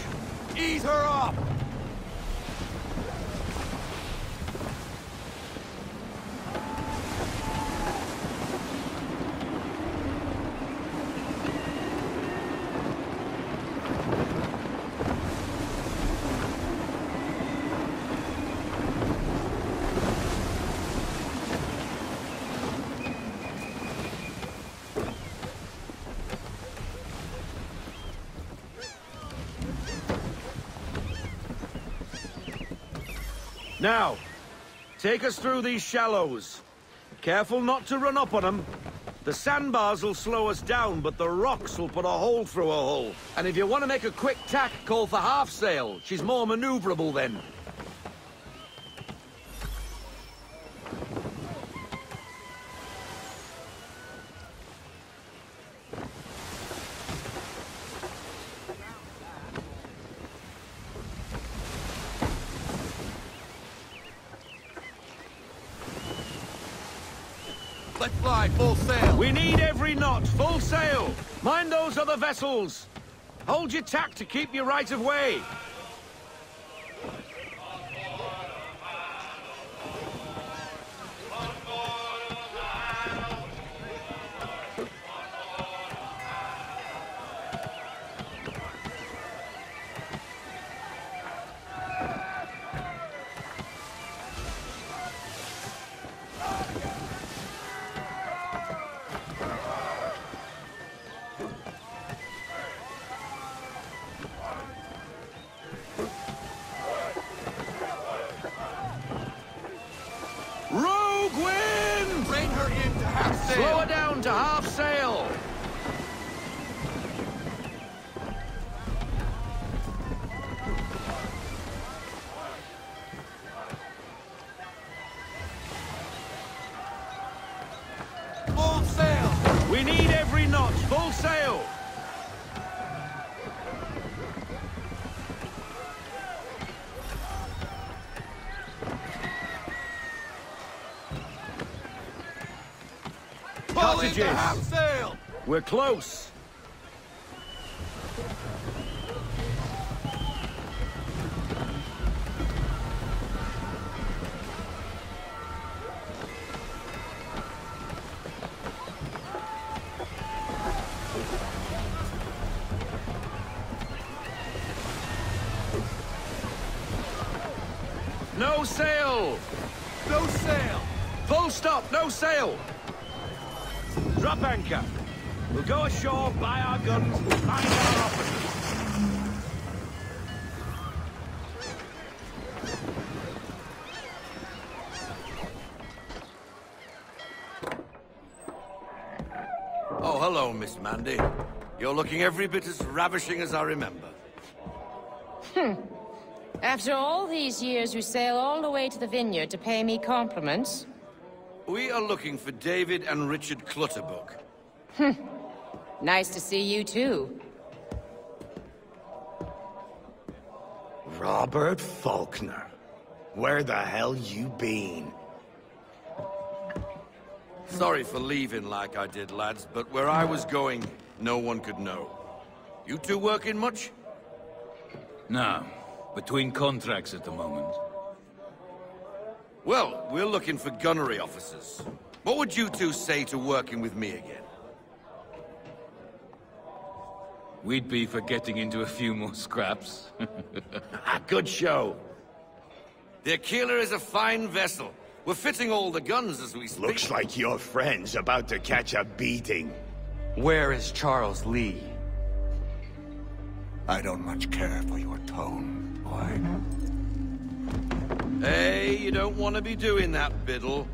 Ease her up! Now, take us through these shallows. Careful not to run up on them. The sandbars will slow us down, but the rocks will put a hole through a hull. And if you want to make a quick tack, call for half sail. She's more maneuverable then. Let's fly, full sail! We need every knot, full sail! Mind those other vessels! Hold your tack to keep your right of way! Rogue wind! Rein her in to half sail! Slow her down to half sail! Full sail! We need every knot, full sail! cottages! Sail! We're close. No sail! No sail! Full stop, no sail! Drop anchor. We'll go ashore, buy our guns, and find our officers. Oh, hello, Miss Mandy. You're looking every bit as ravishing as I remember. After all these years, you sail all the way to the vineyard to pay me compliments? We are looking for David and Richard Clutterbuck. Nice to see you, too. Robert Faulkner. Where the hell you been? Sorry for leaving like I did, lads, but where I was going, no one could know. You two working much? No. Between contracts at the moment. Well, we're looking for gunnery officers. What would you two say to working with me again? We'd be for getting into a few more scraps. Good show. The Aquila is a fine vessel. We're fitting all the guns as we speak. Looks like your friend's about to catch a beating. Where is Charles Lee? I don't much care for your tone, boy. Hey, you don't want to be doing that, Biddle.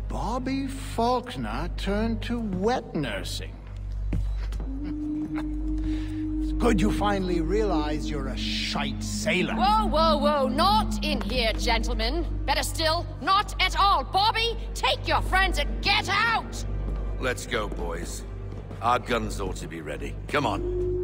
Bobby Faulkner turned to wet nursing. It's good you finally realize you're a shite sailor. Whoa, whoa, whoa, not in here, gentlemen. Better still, not at all. Bobby, take your friends and get out! Let's go, boys. Our guns ought to be ready. Come on.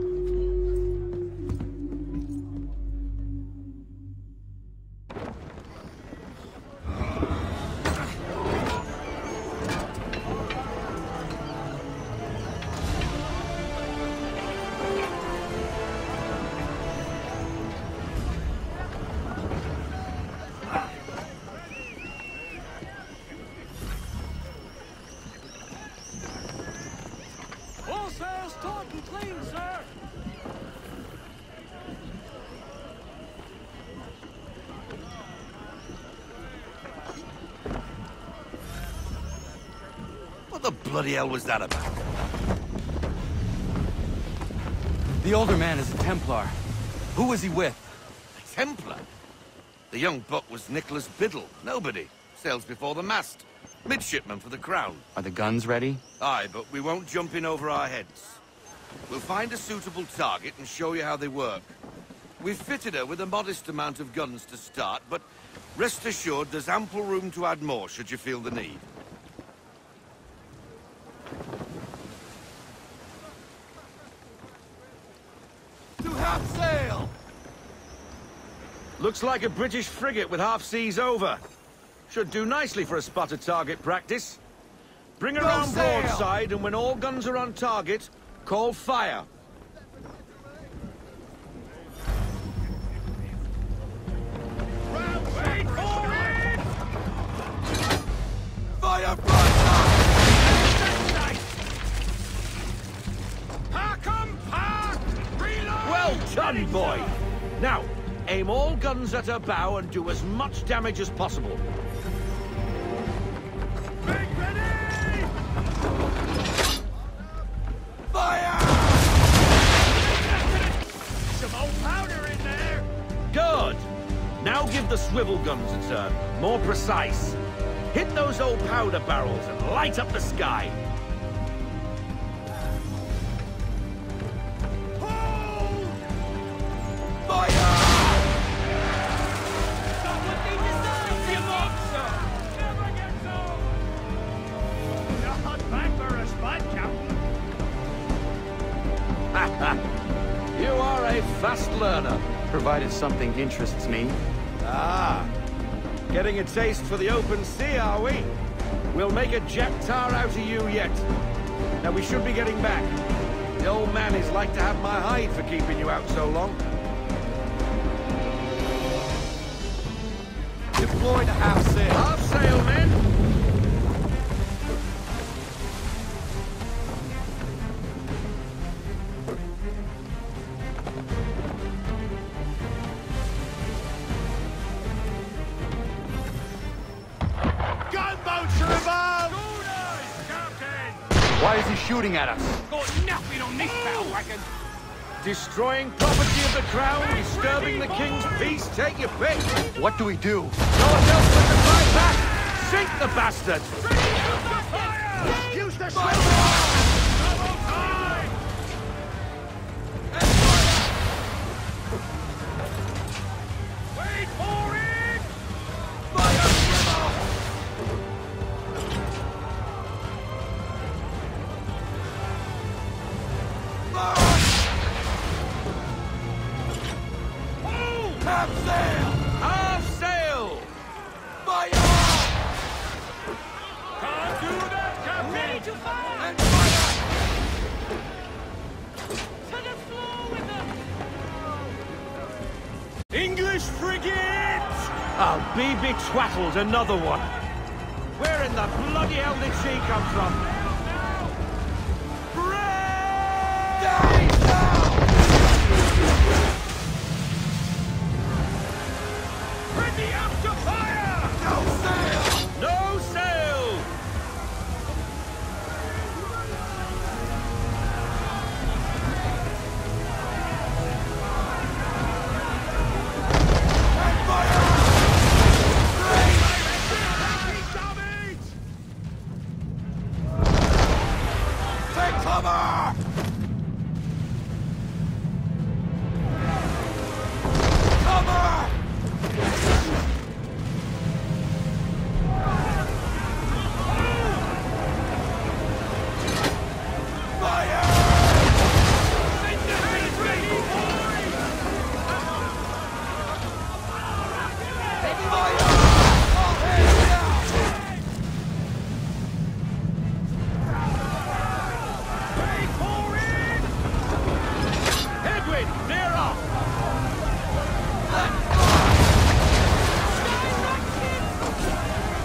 All sails taut and clean, sir! What the bloody hell was that about? The older man is a Templar. Who was he with? A Templar? The young buck was Nicholas Biddle. Nobody. Sails before the mast. Midshipman for the Crown. Are the guns ready? Aye, but we won't jump in over our heads. We'll find a suitable target and show you how they work. We've fitted her with a modest amount of guns to start, but rest assured there's ample room to add more should you feel the need. To half sail! Looks like a British frigate with half seas over. Should do nicely for a spotted target practice. Bring her around broadside, and when all guns are on target, call fire. Wait for it! Fire! Pack 'em, pack! Reload! Well done, boy! Now, aim all guns at her bow and do as much damage as possible. Make ready! Fire! Some old powder in there! Good! Now give the swivel guns a turn. More precise. Hit those old powder barrels and light up the sky. Hold! Fire! Stop what they deserve, you monster! Never gets old! Not back for a spot, Captain. You are a fast learner. Provided something interests me. Ah, getting a taste for the open sea, are we? We'll make a jack tar out of you yet. Now we should be getting back. The old man is like to have my hide for keeping you out so long. Deploy the half sail. Half sail, men! Gunboats are above! Why is he shooting at us? Got nothing on this battle wagon. Destroying property of the crown, disturbing the king's peace, take your pick. What do we do? No one else but to fight back! Sink the bastards! Use the Wait for it! Half sail! Half sail! Fire! Can't do that, Captain! Ready to fire! And fire! To the floor with them! English frigate! I'll be betwattled, another one. Where in the bloody hell did she come from? Ready up to fire! No sail! No sail! Take cover! Cover! Headwind, near off!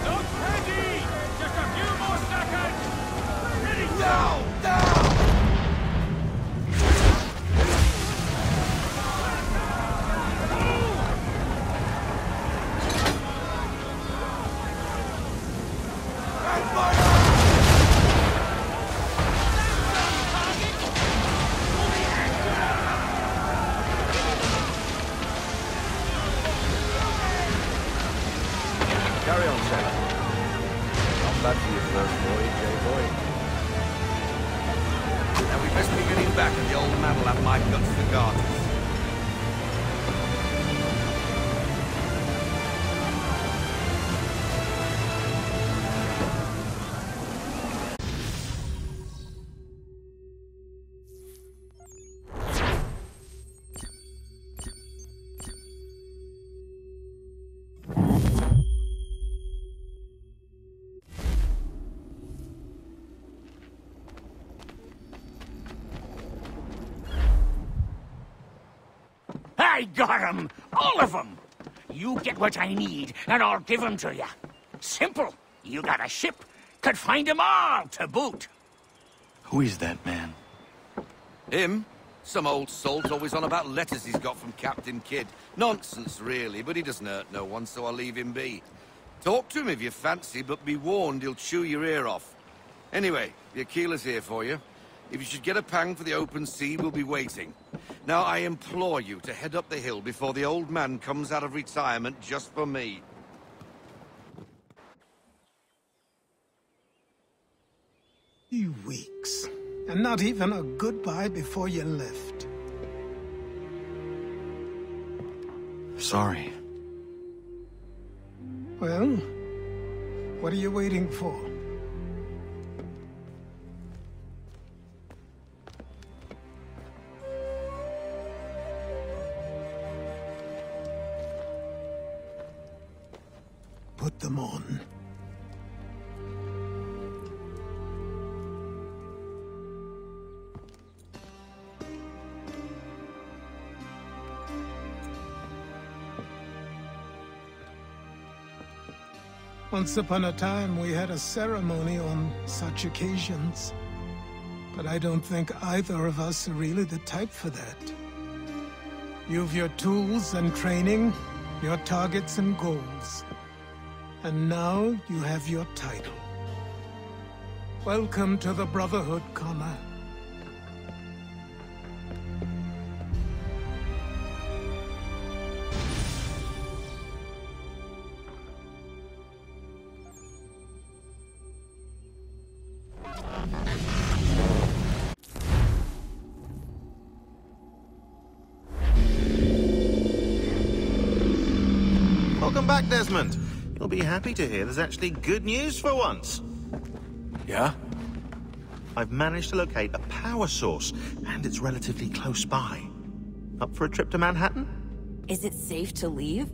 Not ready! Just a few more seconds! Ready, Now! Now! And fire! Carry on, sailor. Not bad for your first voyage, eh, boy? Now we best be getting back, and the old man will have my guts for garters. I got 'em! All of 'em! You get what I need, and I'll give 'em to you. Simple. You got a ship. Could find 'em all to boot. Who is that man? Him? Some old salt always on about letters he's got from Captain Kidd. Nonsense, really, but he doesn't hurt no one, so I'll leave him be. Talk to him if you fancy, but be warned he'll chew your ear off. Anyway, the Aquila's here for you. If you should get a pang for the open sea, we'll be waiting. Now, I implore you to head up the hill before the old man comes out of retirement just for me. 3 weeks, and not even a goodbye before you left. Sorry. Well, what are you waiting for? Put them on. Once upon a time, we had a ceremony on such occasions. But I don't think either of us are really the type for that. You've your tools and training, your targets and goals. And now you have your title. Welcome to the Brotherhood, Connor. Welcome back, Desmond. You'll be happy to hear there's actually good news for once. Yeah? I've managed to locate a power source, and it's relatively close by. Up for a trip to Manhattan? Is it safe to leave?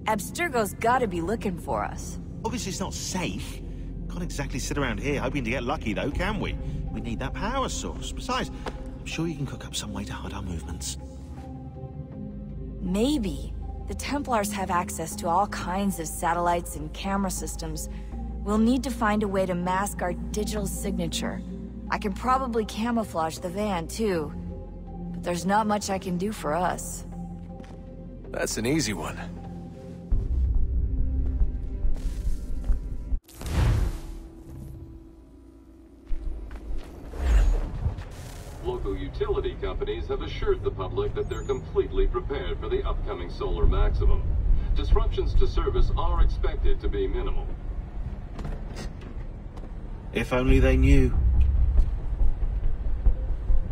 Abstergo's gotta be looking for us. Obviously it's not safe. Can't exactly sit around here hoping to get lucky, though, can we? We need that power source. Besides, I'm sure you can cook up some way to hide our movements. Maybe. The Templars have access to all kinds of satellites and camera systems. We'll need to find a way to mask our digital signature. I can probably camouflage the van, too. But there's not much I can do for us. That's an easy one. Local utility companies have assured the public that they're completely prepared for the upcoming solar maximum. Disruptions to service are expected to be minimal. If only they knew.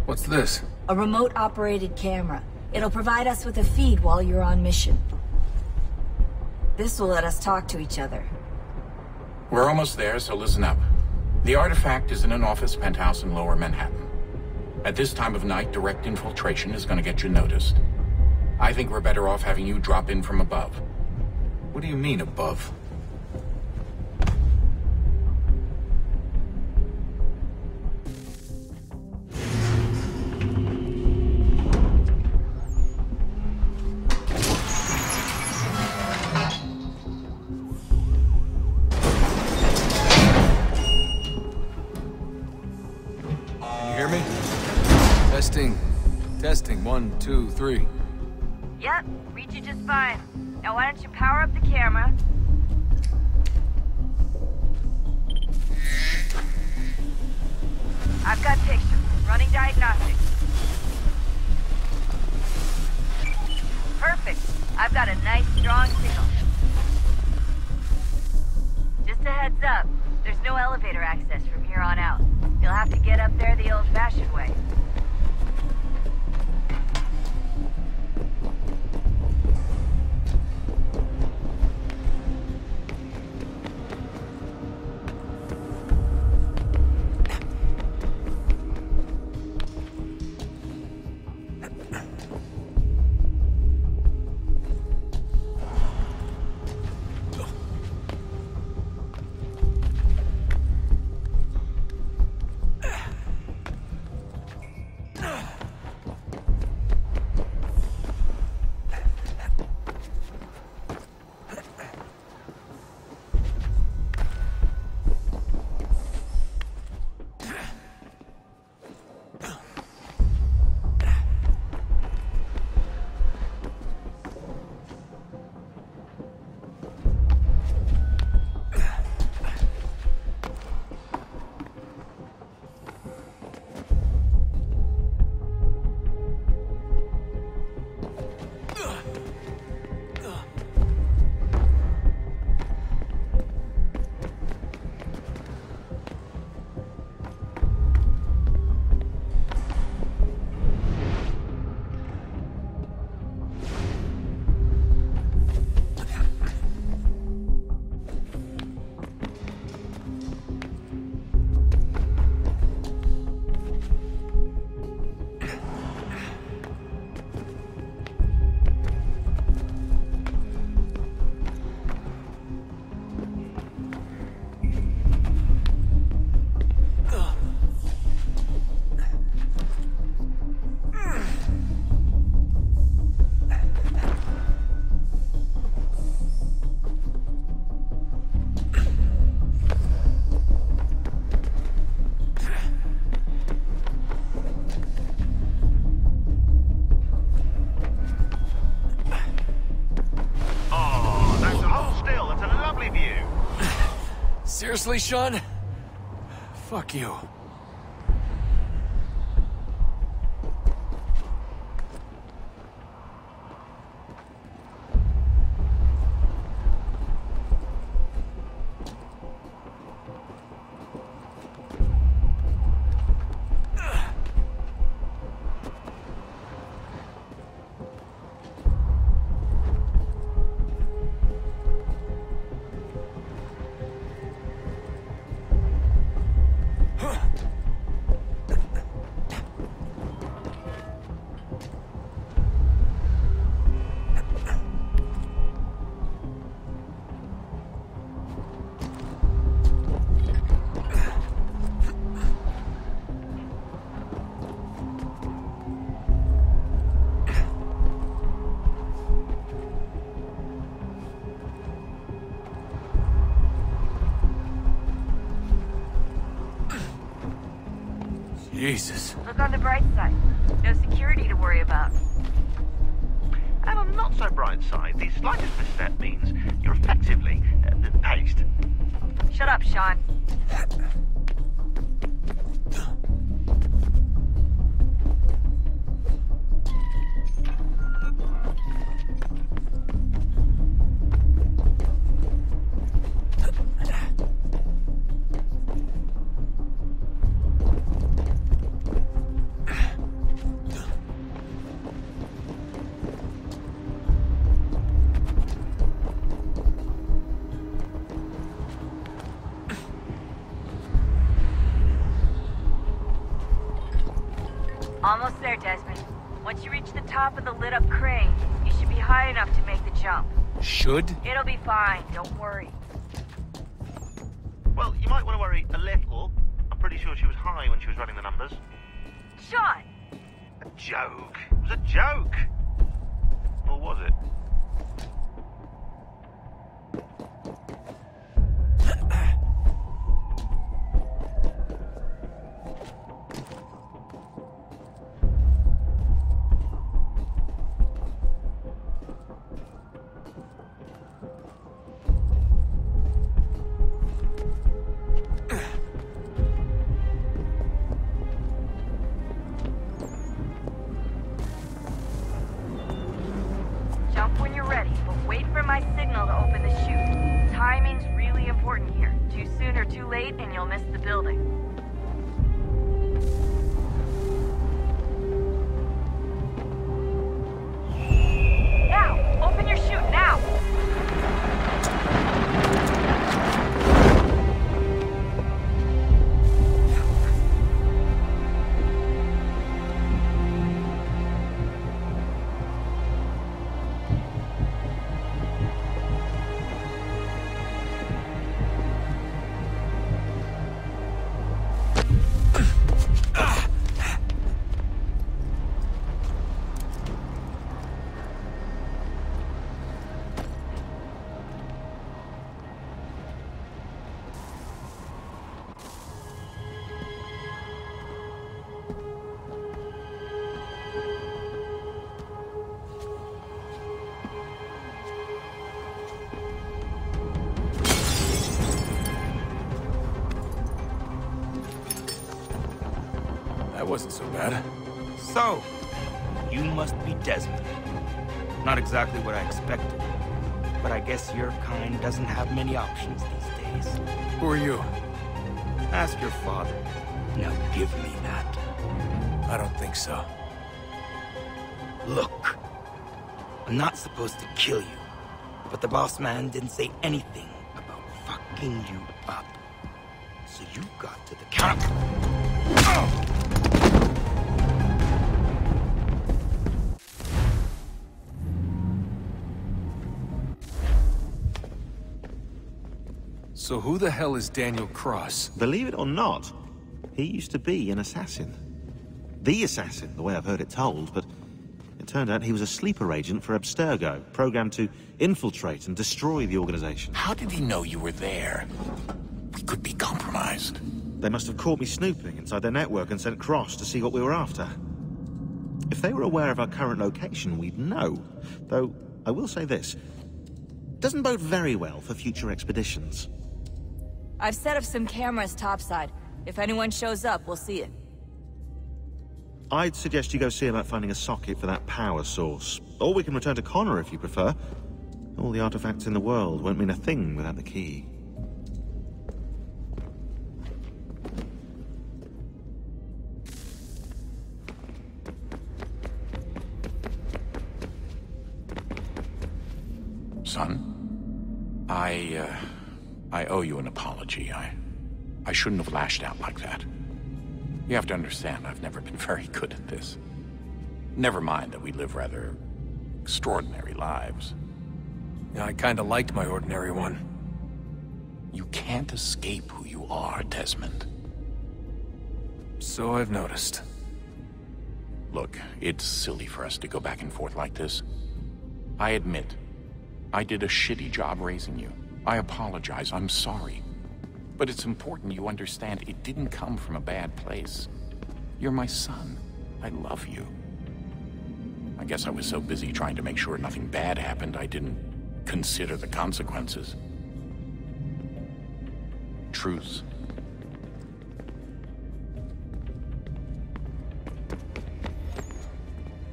What's this? A remote-operated camera. It'll provide us with a feed while you're on mission. This will let us talk to each other. We're almost there, so listen up. The artifact is in an office penthouse in Lower Manhattan. At this time of night, direct infiltration is going to get you noticed. I think we're better off having you drop in from above. What do you mean, above? Testing, 1, 2, 3. Yep, read you just fine. Now why don't you power up the camera? I've got pictures. Running diagnostics. Perfect. I've got a nice, strong signal. Just a heads up, there's no elevator access from here on out. You'll have to get up there the old-fashioned way. Seriously, Sean? Fuck you. Jesus. Look on the bright side. No security to worry about. And on the not so bright side, the slightest misstep means you're effectively paced. Shut up, Sean. Almost there, Desmond. Once you reach the top of the lit-up crane, you should be high enough to make the jump. Should? It'll be fine, don't worry. Well, you might want to worry a little. I'm pretty sure she was high when she was running the numbers. Sean! A joke. It was a joke. Or was it? Jump when you're ready, but wait for my signal to open the chute. Timing's really important here. Too soon or too late, and you'll miss the building. Now! Open your chute, now! That wasn't so bad. So, you must be Desmond. Not exactly what I expected. But I guess your kind doesn't have many options these days. Who are you? Ask your father. Now give me that. I don't think so. Look. I'm not supposed to kill you. But the boss man didn't say anything about fucking you up. So you got to the counter. So who the hell is Daniel Cross? Believe it or not, he used to be an assassin. The assassin, the way I've heard it told, but it turned out he was a sleeper agent for Abstergo, programmed to infiltrate and destroy the organization. How did he know you were there? We could be compromised. They must have caught me snooping inside their network and sent Cross to see what we were after. If they were aware of our current location, we'd know. Though, I will say this. Doesn't bode very well for future expeditions. I've set up some cameras topside. If anyone shows up, we'll see it. I'd suggest you go see about finding a socket for that power source. Or we can return to Connor if you prefer. All the artifacts in the world won't mean a thing without the key. Son, I owe you an apology. I shouldn't have lashed out like that. You have to understand, I've never been very good at this. Never mind that we live rather extraordinary lives. Yeah, I kinda liked my ordinary one. You can't escape who you are, Desmond. So I've noticed. Look, it's silly for us to go back and forth like this. I admit, I did a shitty job raising you. I apologize, I'm sorry. But it's important you understand it didn't come from a bad place. You're my son. I love you. I guess I was so busy trying to make sure nothing bad happened, I didn't consider the consequences. Truce.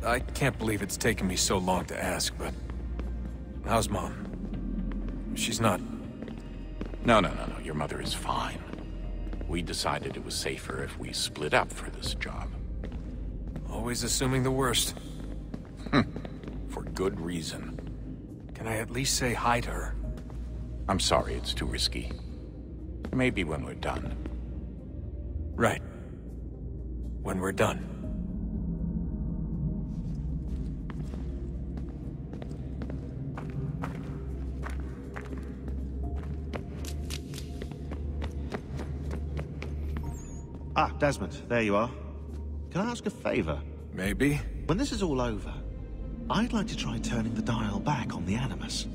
I can't believe it's taken me so long to ask, but... how's Mom? She's not... No. Your mother is fine. We decided it was safer if we split up for this job. Always assuming the worst. For good reason. Can I at least say hi to her? I'm sorry, it's too risky. Maybe when we're done. Right. When we're done. Ah, Desmond, there you are. Can I ask a favor? Maybe. When this is all over, I'd like to try turning the dial back on the Animus.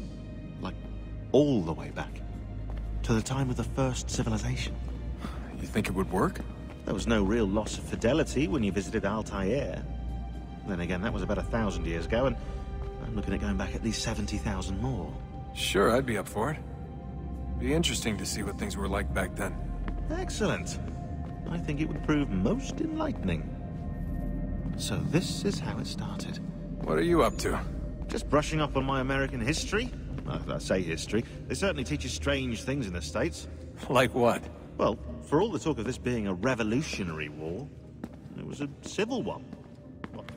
Like, all the way back. To the time of the first civilization. You think it would work? There was no real loss of fidelity when you visited Altair. Then again, that was about 1,000 years ago, and I'm looking at going back at least 70,000 more. Sure, I'd be up for it. Be interesting to see what things were like back then. Excellent. I think it would prove most enlightening. So this is how it started. What are you up to? Just brushing up on my American history. I say history. They certainly teach you strange things in the States. Like what? Well, for all the talk of this being a revolutionary war, it was a civil one. What?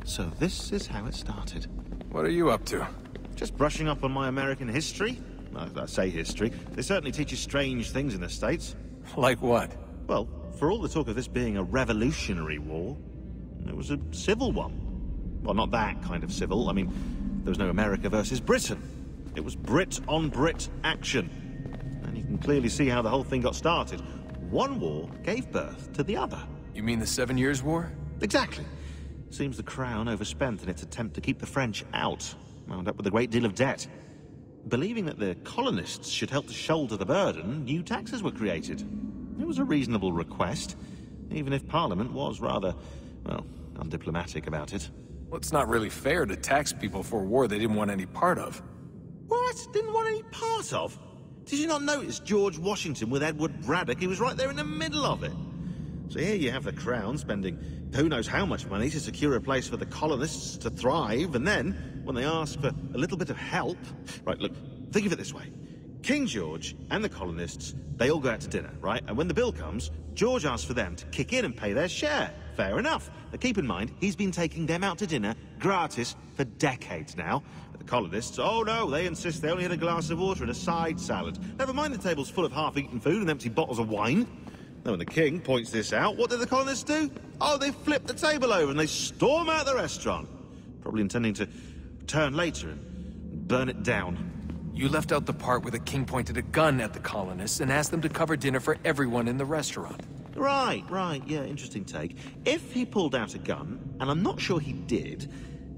So this is how it started. What are you up to? Just brushing up on my American history. I say history. They certainly teach you strange things in the States. Like what? Well, for all the talk of this being a revolutionary war, it was a civil one. Well, not that kind of civil. I mean, there was no America versus Britain. It was Brit on Brit action. And you can clearly see how the whole thing got started. One war gave birth to the other. You mean the 7 Years' War? Exactly. Seems the Crown overspent in its attempt to keep the French out. Wound up with a great deal of debt. Believing that the colonists should help to shoulder the burden, new taxes were created. It was a reasonable request, even if Parliament was rather, well, undiplomatic about it. Well, it's not really fair to tax people for a war they didn't want any part of. What? Didn't want any part of? Did you not notice George Washington with Edward Braddock? He was right there in the middle of it. So here you have the Crown spending who knows how much money to secure a place for the colonists to thrive, and then, when they ask for a little bit of help... Right, look, think of it this way. King George and the colonists, they all go out to dinner, right? And when the bill comes, George asks for them to kick in and pay their share. Fair enough. But keep in mind, he's been taking them out to dinner gratis for decades now. But the colonists, oh no, they insist they only had a glass of water and a side salad. Never mind the table's full of half-eaten food and empty bottles of wine. Now when the king points this out, what do the colonists do? Oh, they flip the table over and they storm out the restaurant. Probably intending to return later and burn it down. You left out the part where the king pointed a gun at the colonists and asked them to cover dinner for everyone in the restaurant. Right, yeah, interesting take. If he pulled out a gun, and I'm not sure he did,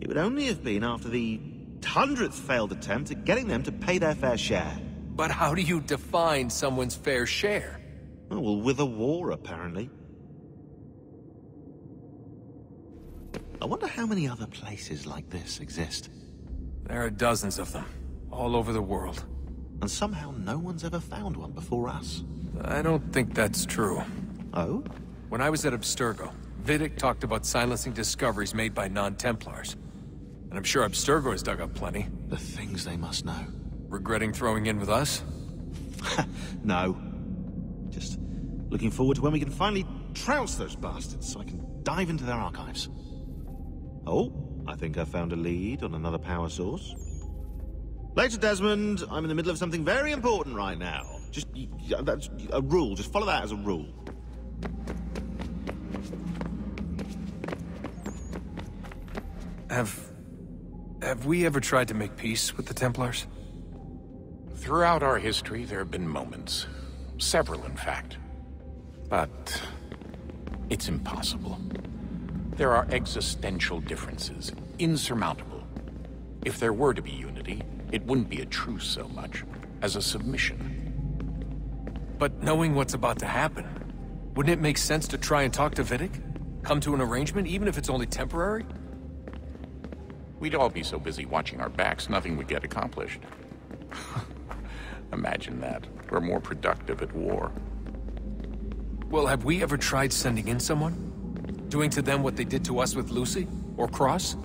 it would only have been after the 100th failed attempt at getting them to pay their fair share. But how do you define someone's fair share? Oh, well, with a war, apparently. I wonder how many other places like this exist. There are dozens of them. All over the world. And somehow no one's ever found one before us. I don't think that's true. Oh? When I was at Abstergo, Vidic talked about silencing discoveries made by non-Templars. And I'm sure Abstergo has dug up plenty. The things they must know. Regretting throwing in with us? No. Just looking forward to when we can finally trounce those bastards so I can dive into their archives. Oh, I think I found a lead on another power source. Later, Desmond. I'm in the middle of something very important right now. Just, that's a rule. Just follow that as a rule. Have we ever tried to make peace with the Templars? Throughout our history, there have been moments. Several, in fact. But it's impossible. There are existential differences, insurmountable. If there were to be unity, it wouldn't be a truce so much as a submission. But knowing what's about to happen, wouldn't it make sense to try and talk to Vidic? Come to an arrangement, even if it's only temporary? We'd all be so busy watching our backs, nothing would get accomplished. Imagine that. We're more productive at war. Well, have we ever tried sending in someone? Doing to them what they did to us with Lucy? Or Cross?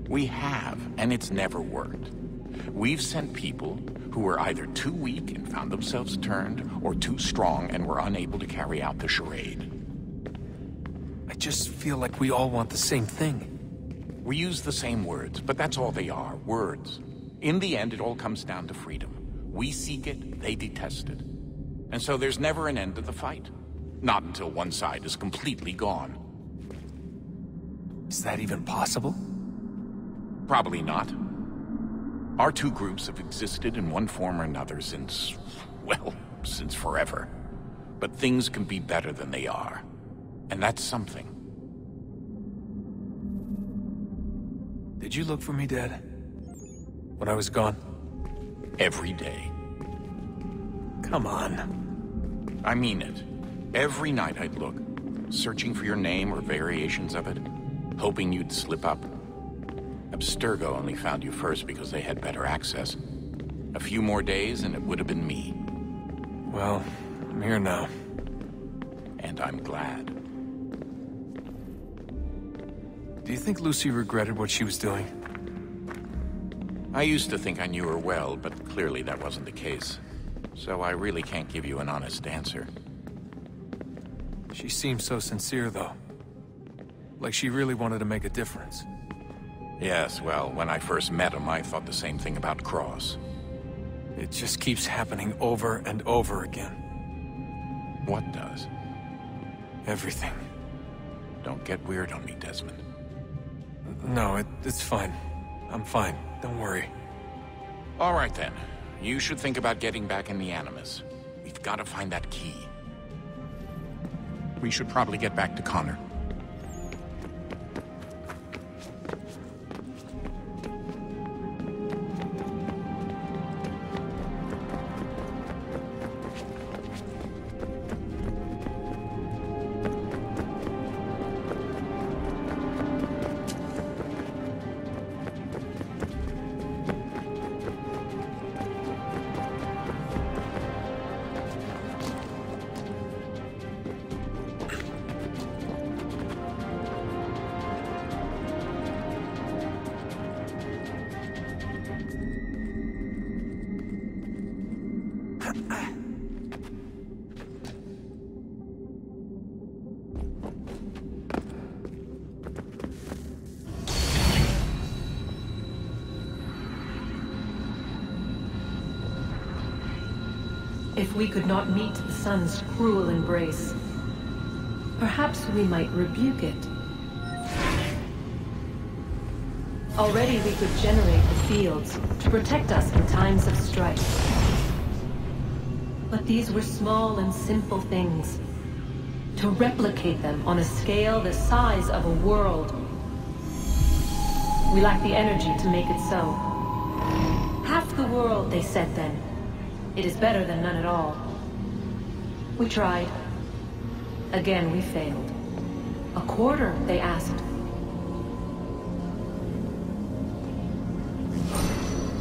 We have, and it's never worked. We've sent people who were either too weak and found themselves turned, or too strong and were unable to carry out the charade. I just feel like we all want the same thing. We use the same words, but that's all they are, words. In the end, it all comes down to freedom. We seek it, they detest it. And so there's never an end to the fight. Not until one side is completely gone. Is that even possible? Probably not. Our two groups have existed in one form or another since, well, since forever. But things can be better than they are. And that's something. Did you look for me, Dad? When I was gone? Every day. Come on. I mean it. Every night I'd look, searching for your name or variations of it, hoping you'd slip up. Abstergo only found you first because they had better access. A few more days and it would have been me. Well, I'm here now. And I'm glad. Do you think Lucy regretted what she was doing? I used to think I knew her well, but clearly that wasn't the case. So I really can't give you an honest answer. She seemed so sincere, though. Like she really wanted to make a difference. Yes, well, when I first met him, I thought the same thing about Cross. It just keeps happening over and over again. What does? Everything. Don't get weird on me, Desmond. No, it's fine. I'm fine. Don't worry. All right, then. You should think about getting back in the Animus. We've got to find that key. We should probably get back to Connor. If we could not meet the sun's cruel embrace, perhaps we might rebuke it. Already we could generate the fields to protect us in times of strife. But these were small and simple things. To replicate them on a scale the size of a world, we lack the energy to make it so. Half the world, they said then. It is better than none at all. We tried. Again, we failed. A quarter, they asked.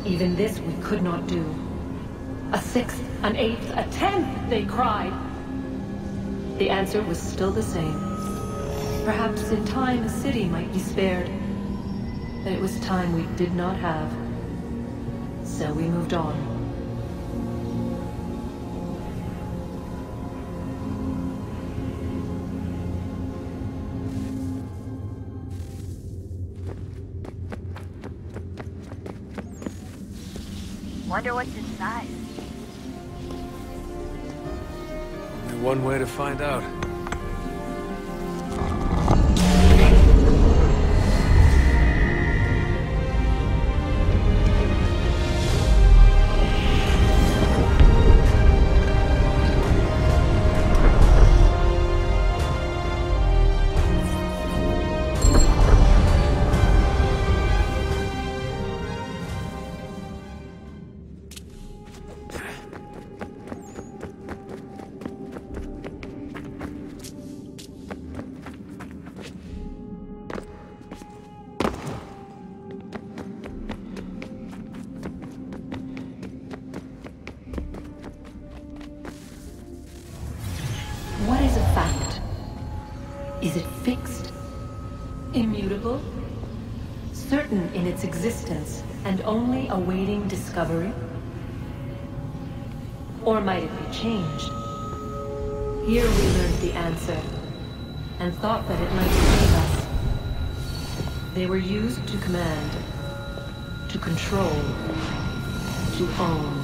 Even this we could not do. A sixth, an eighth, a 10th, they cried. The answer was still the same. Perhaps in time a city might be spared. But it was time we did not have. So we moved on. Wonder what's inside. Only one way to find out. What is a fact? Is it fixed? Immutable? Certain in its existence and only awaiting discovery? Or might it be changed? Here we learned the answer, and thought that it might save us. They were used to command, to control, to own.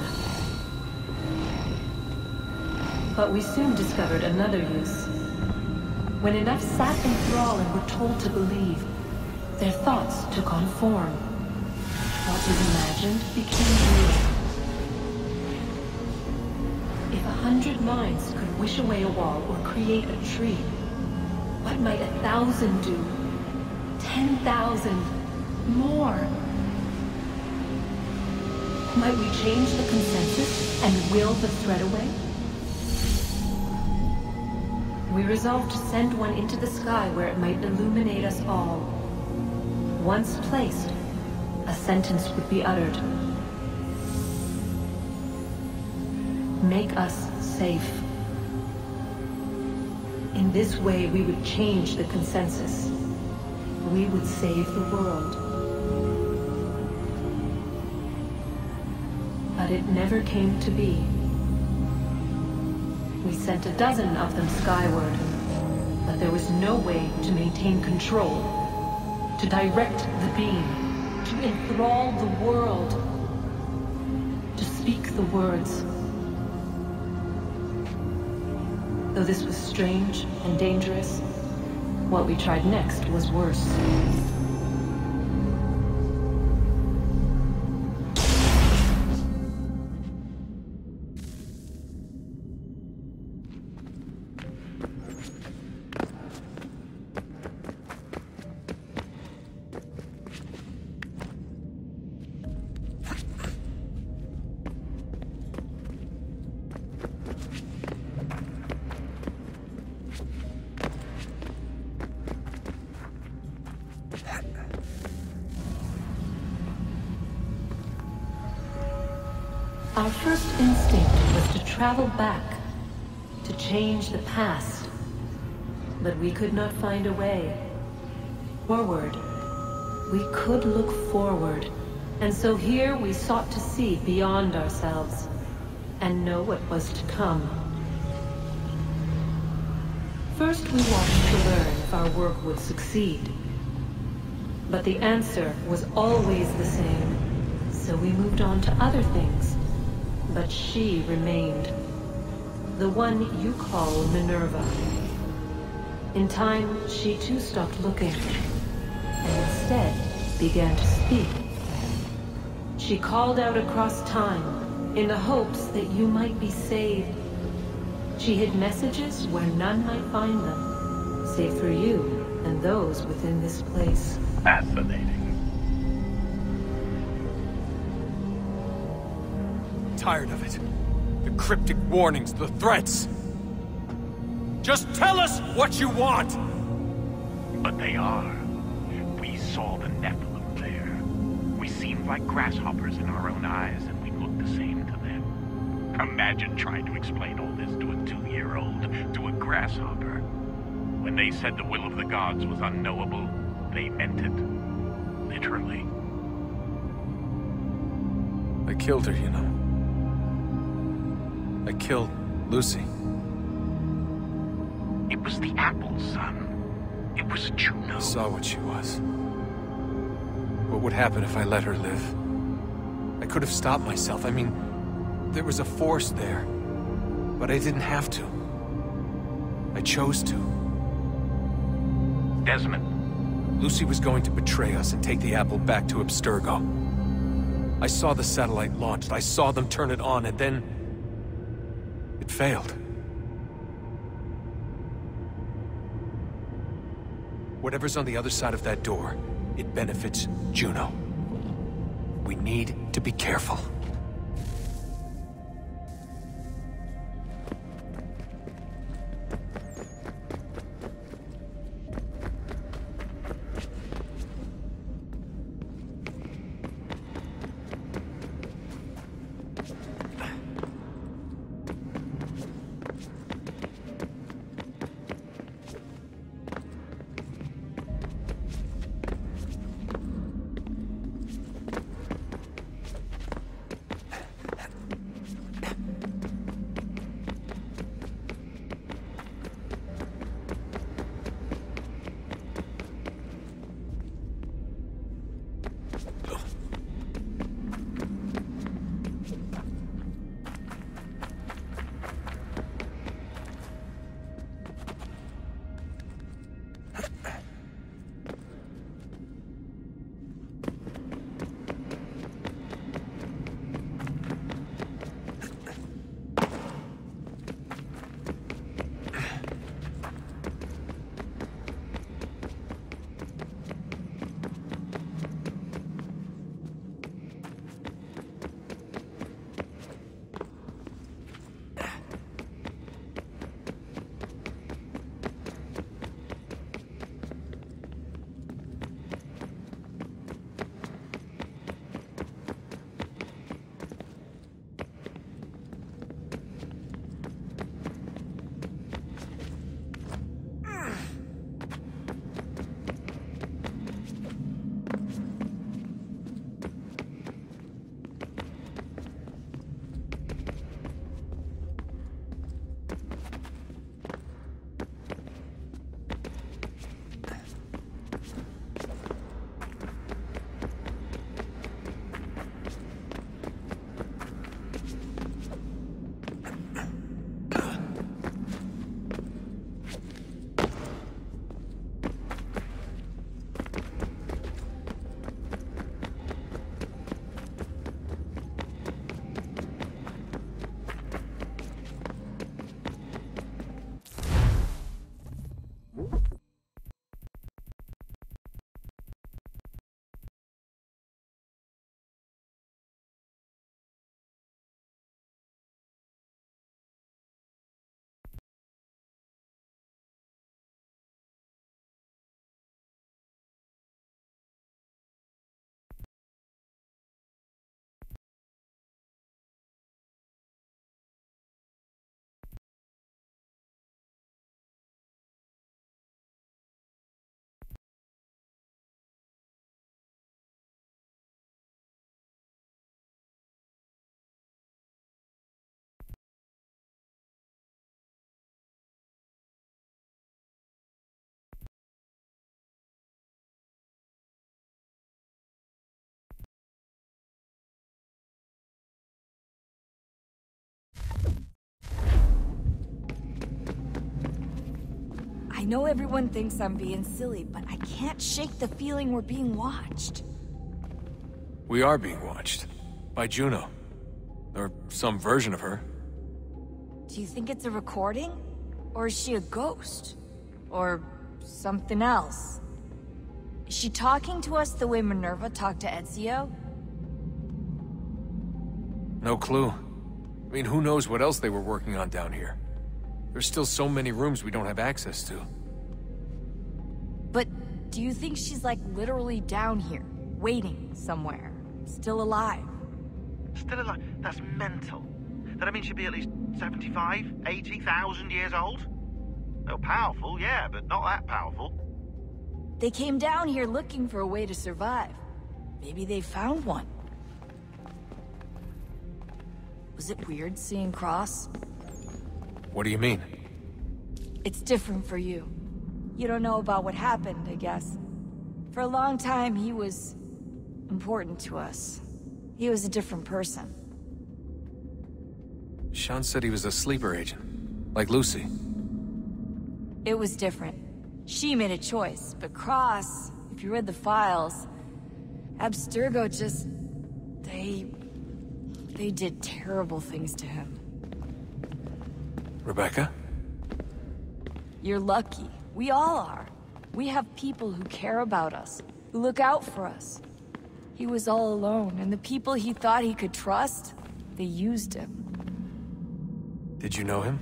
But we soon discovered another use. When enough sat in thrall and were told to believe, their thoughts took on form. What was imagined became real. If 100 minds could wish away a wall or create a tree, what might 1,000 do? 10,000? More? Might we change the consensus and will the thread away? We resolved to send one into the sky where it might illuminate us all. Once placed, a sentence would be uttered. Make us safe. In this way, we would change the consensus. We would save the world. But it never came to be. We sent a dozen of them skyward, but there was no way to maintain control, to direct the beam, to enthrall the world, to speak the words. Though this was strange and dangerous, what we tried next was worse. Our first instinct was to travel back, to change the past. But we could not find a way. Forward. We could look forward. And so here we sought to see beyond ourselves, and know what was to come. First we wanted to learn if our work would succeed. But the answer was always the same, so we moved on to other things. But she remained. The one you call Minerva. In time, she too stopped looking, and instead began to speak. She called out across time, in the hopes that you might be saved. She hid messages where none might find them, save for you and those within this place. Fascinating. Tired of it. The cryptic warnings, the threats. Just tell us what you want! But they are. We saw the Nephilim there. We seemed like grasshoppers in our own eyes, and we looked the same to them. Imagine trying to explain all this to a 2-year-old, to a grasshopper. When they said the will of the gods was unknowable, they meant it. Literally. I killed her, you know. I killed Lucy. It was the apple, son. It was Juno. I saw what she was. What would happen if I let her live? I could have stopped myself. I mean, there was a force there. But I didn't have to. I chose to. Desmond. Lucy was going to betray us and take the apple back to Abstergo. I saw the satellite launched. I saw them turn it on, and then... it failed. Whatever's on the other side of that door, it benefits Juno. We need to be careful. I know everyone thinks I'm being silly, but I can't shake the feeling we're being watched. We are being watched. By Juno. Or some version of her. Do you think it's a recording? Or is she a ghost? Or something else? Is she talking to us the way Minerva talked to Ezio? No clue. I mean, who knows what else they were working on down here? There's still so many rooms we don't have access to. But do you think she's like literally down here? waiting somewhere, still alive. Still alive? That's mental. That means she'd be at least 75, 80,000 years old? They're powerful, yeah, but not that powerful. They came down here looking for a way to survive. Maybe they found one. Was it weird seeing Cross? What do you mean? It's different for you. You don't know about what happened, I guess. For a long time, he was important to us. He was a different person. Sean said he was a sleeper agent, like Lucy. It was different. She made a choice, but Cross, if you read the files, Abstergo just... They did terrible things to him. Rebecca? You're lucky. We all are. We have people who care about us, who look out for us. He was all alone, and the people he thought he could trust, they used him. Did you know him?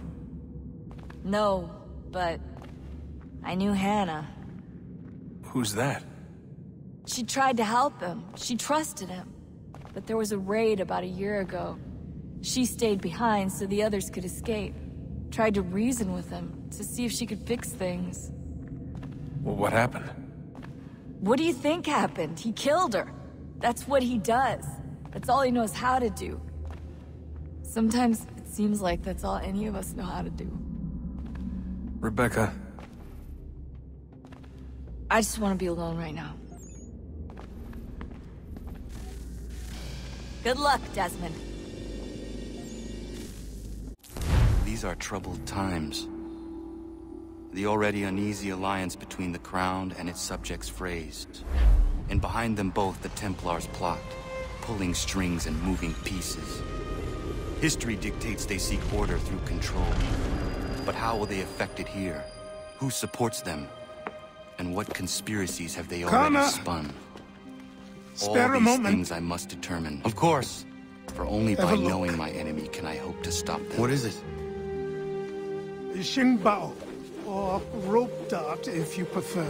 No, but I knew Hannah. Who's that? She tried to help him. She trusted him. But there was a raid about a year ago. She stayed behind so the others could escape. Tried to reason with him to see if she could fix things. Well, what happened? What do you think happened? He killed her. That's what he does. That's all he knows how to do. Sometimes it seems like that's all any of us know how to do. Rebecca. I just want to be alone right now. Good luck, Desmond. These are troubled times. The already uneasy alliance between the Crown and its subjects phrased. And behind them both the Templars plot, pulling strings and moving pieces. History dictates they seek order through control. But how will they affect it here? Who supports them? And what conspiracies have they already spun? Spare All a these moment. things I must determine. Of course. For only Have by a look. knowing my enemy can I hope to stop them. What is it? Xingbao, or rope dart if you prefer.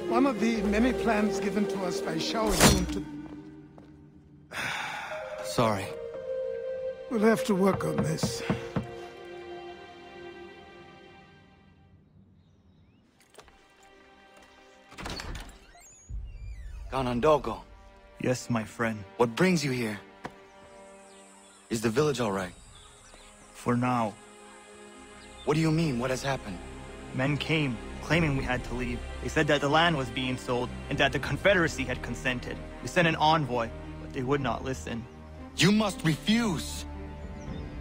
One of the many plans given to us by Xiao Yun to... Sorry. We'll have to work on this. Ganondogo. Yes, my friend. What brings you here? Is the village all right? For now. What do you mean? What has happened? Men came, claiming we had to leave. They said that the land was being sold, and that the Confederacy had consented. We sent an envoy, but they would not listen. You must refuse!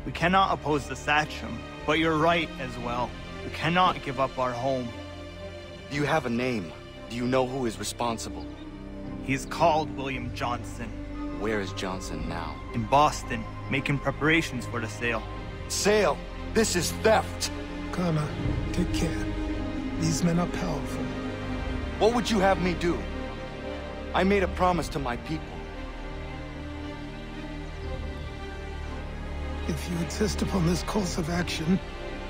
We cannot oppose the Sachem, but you're right as well. We cannot give up our home. Do you have a name? Do you know who is responsible? He is called William Johnson. Where is Johnson now? In Boston, making preparations for the sale. Sale? This is theft! Kana, take care. These men are powerful. What would you have me do? I made a promise to my people. If you insist upon this course of action,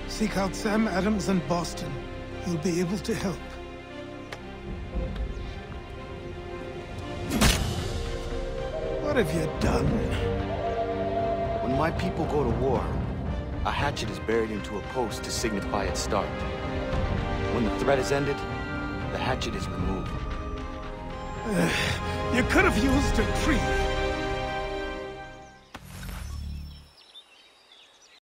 seek out Sam Adams in Boston. He'll be able to help. What have you done? When my people go to war, a hatchet is buried into a post to signify its start. When the threat is ended, the hatchet is removed. You could have used a tree.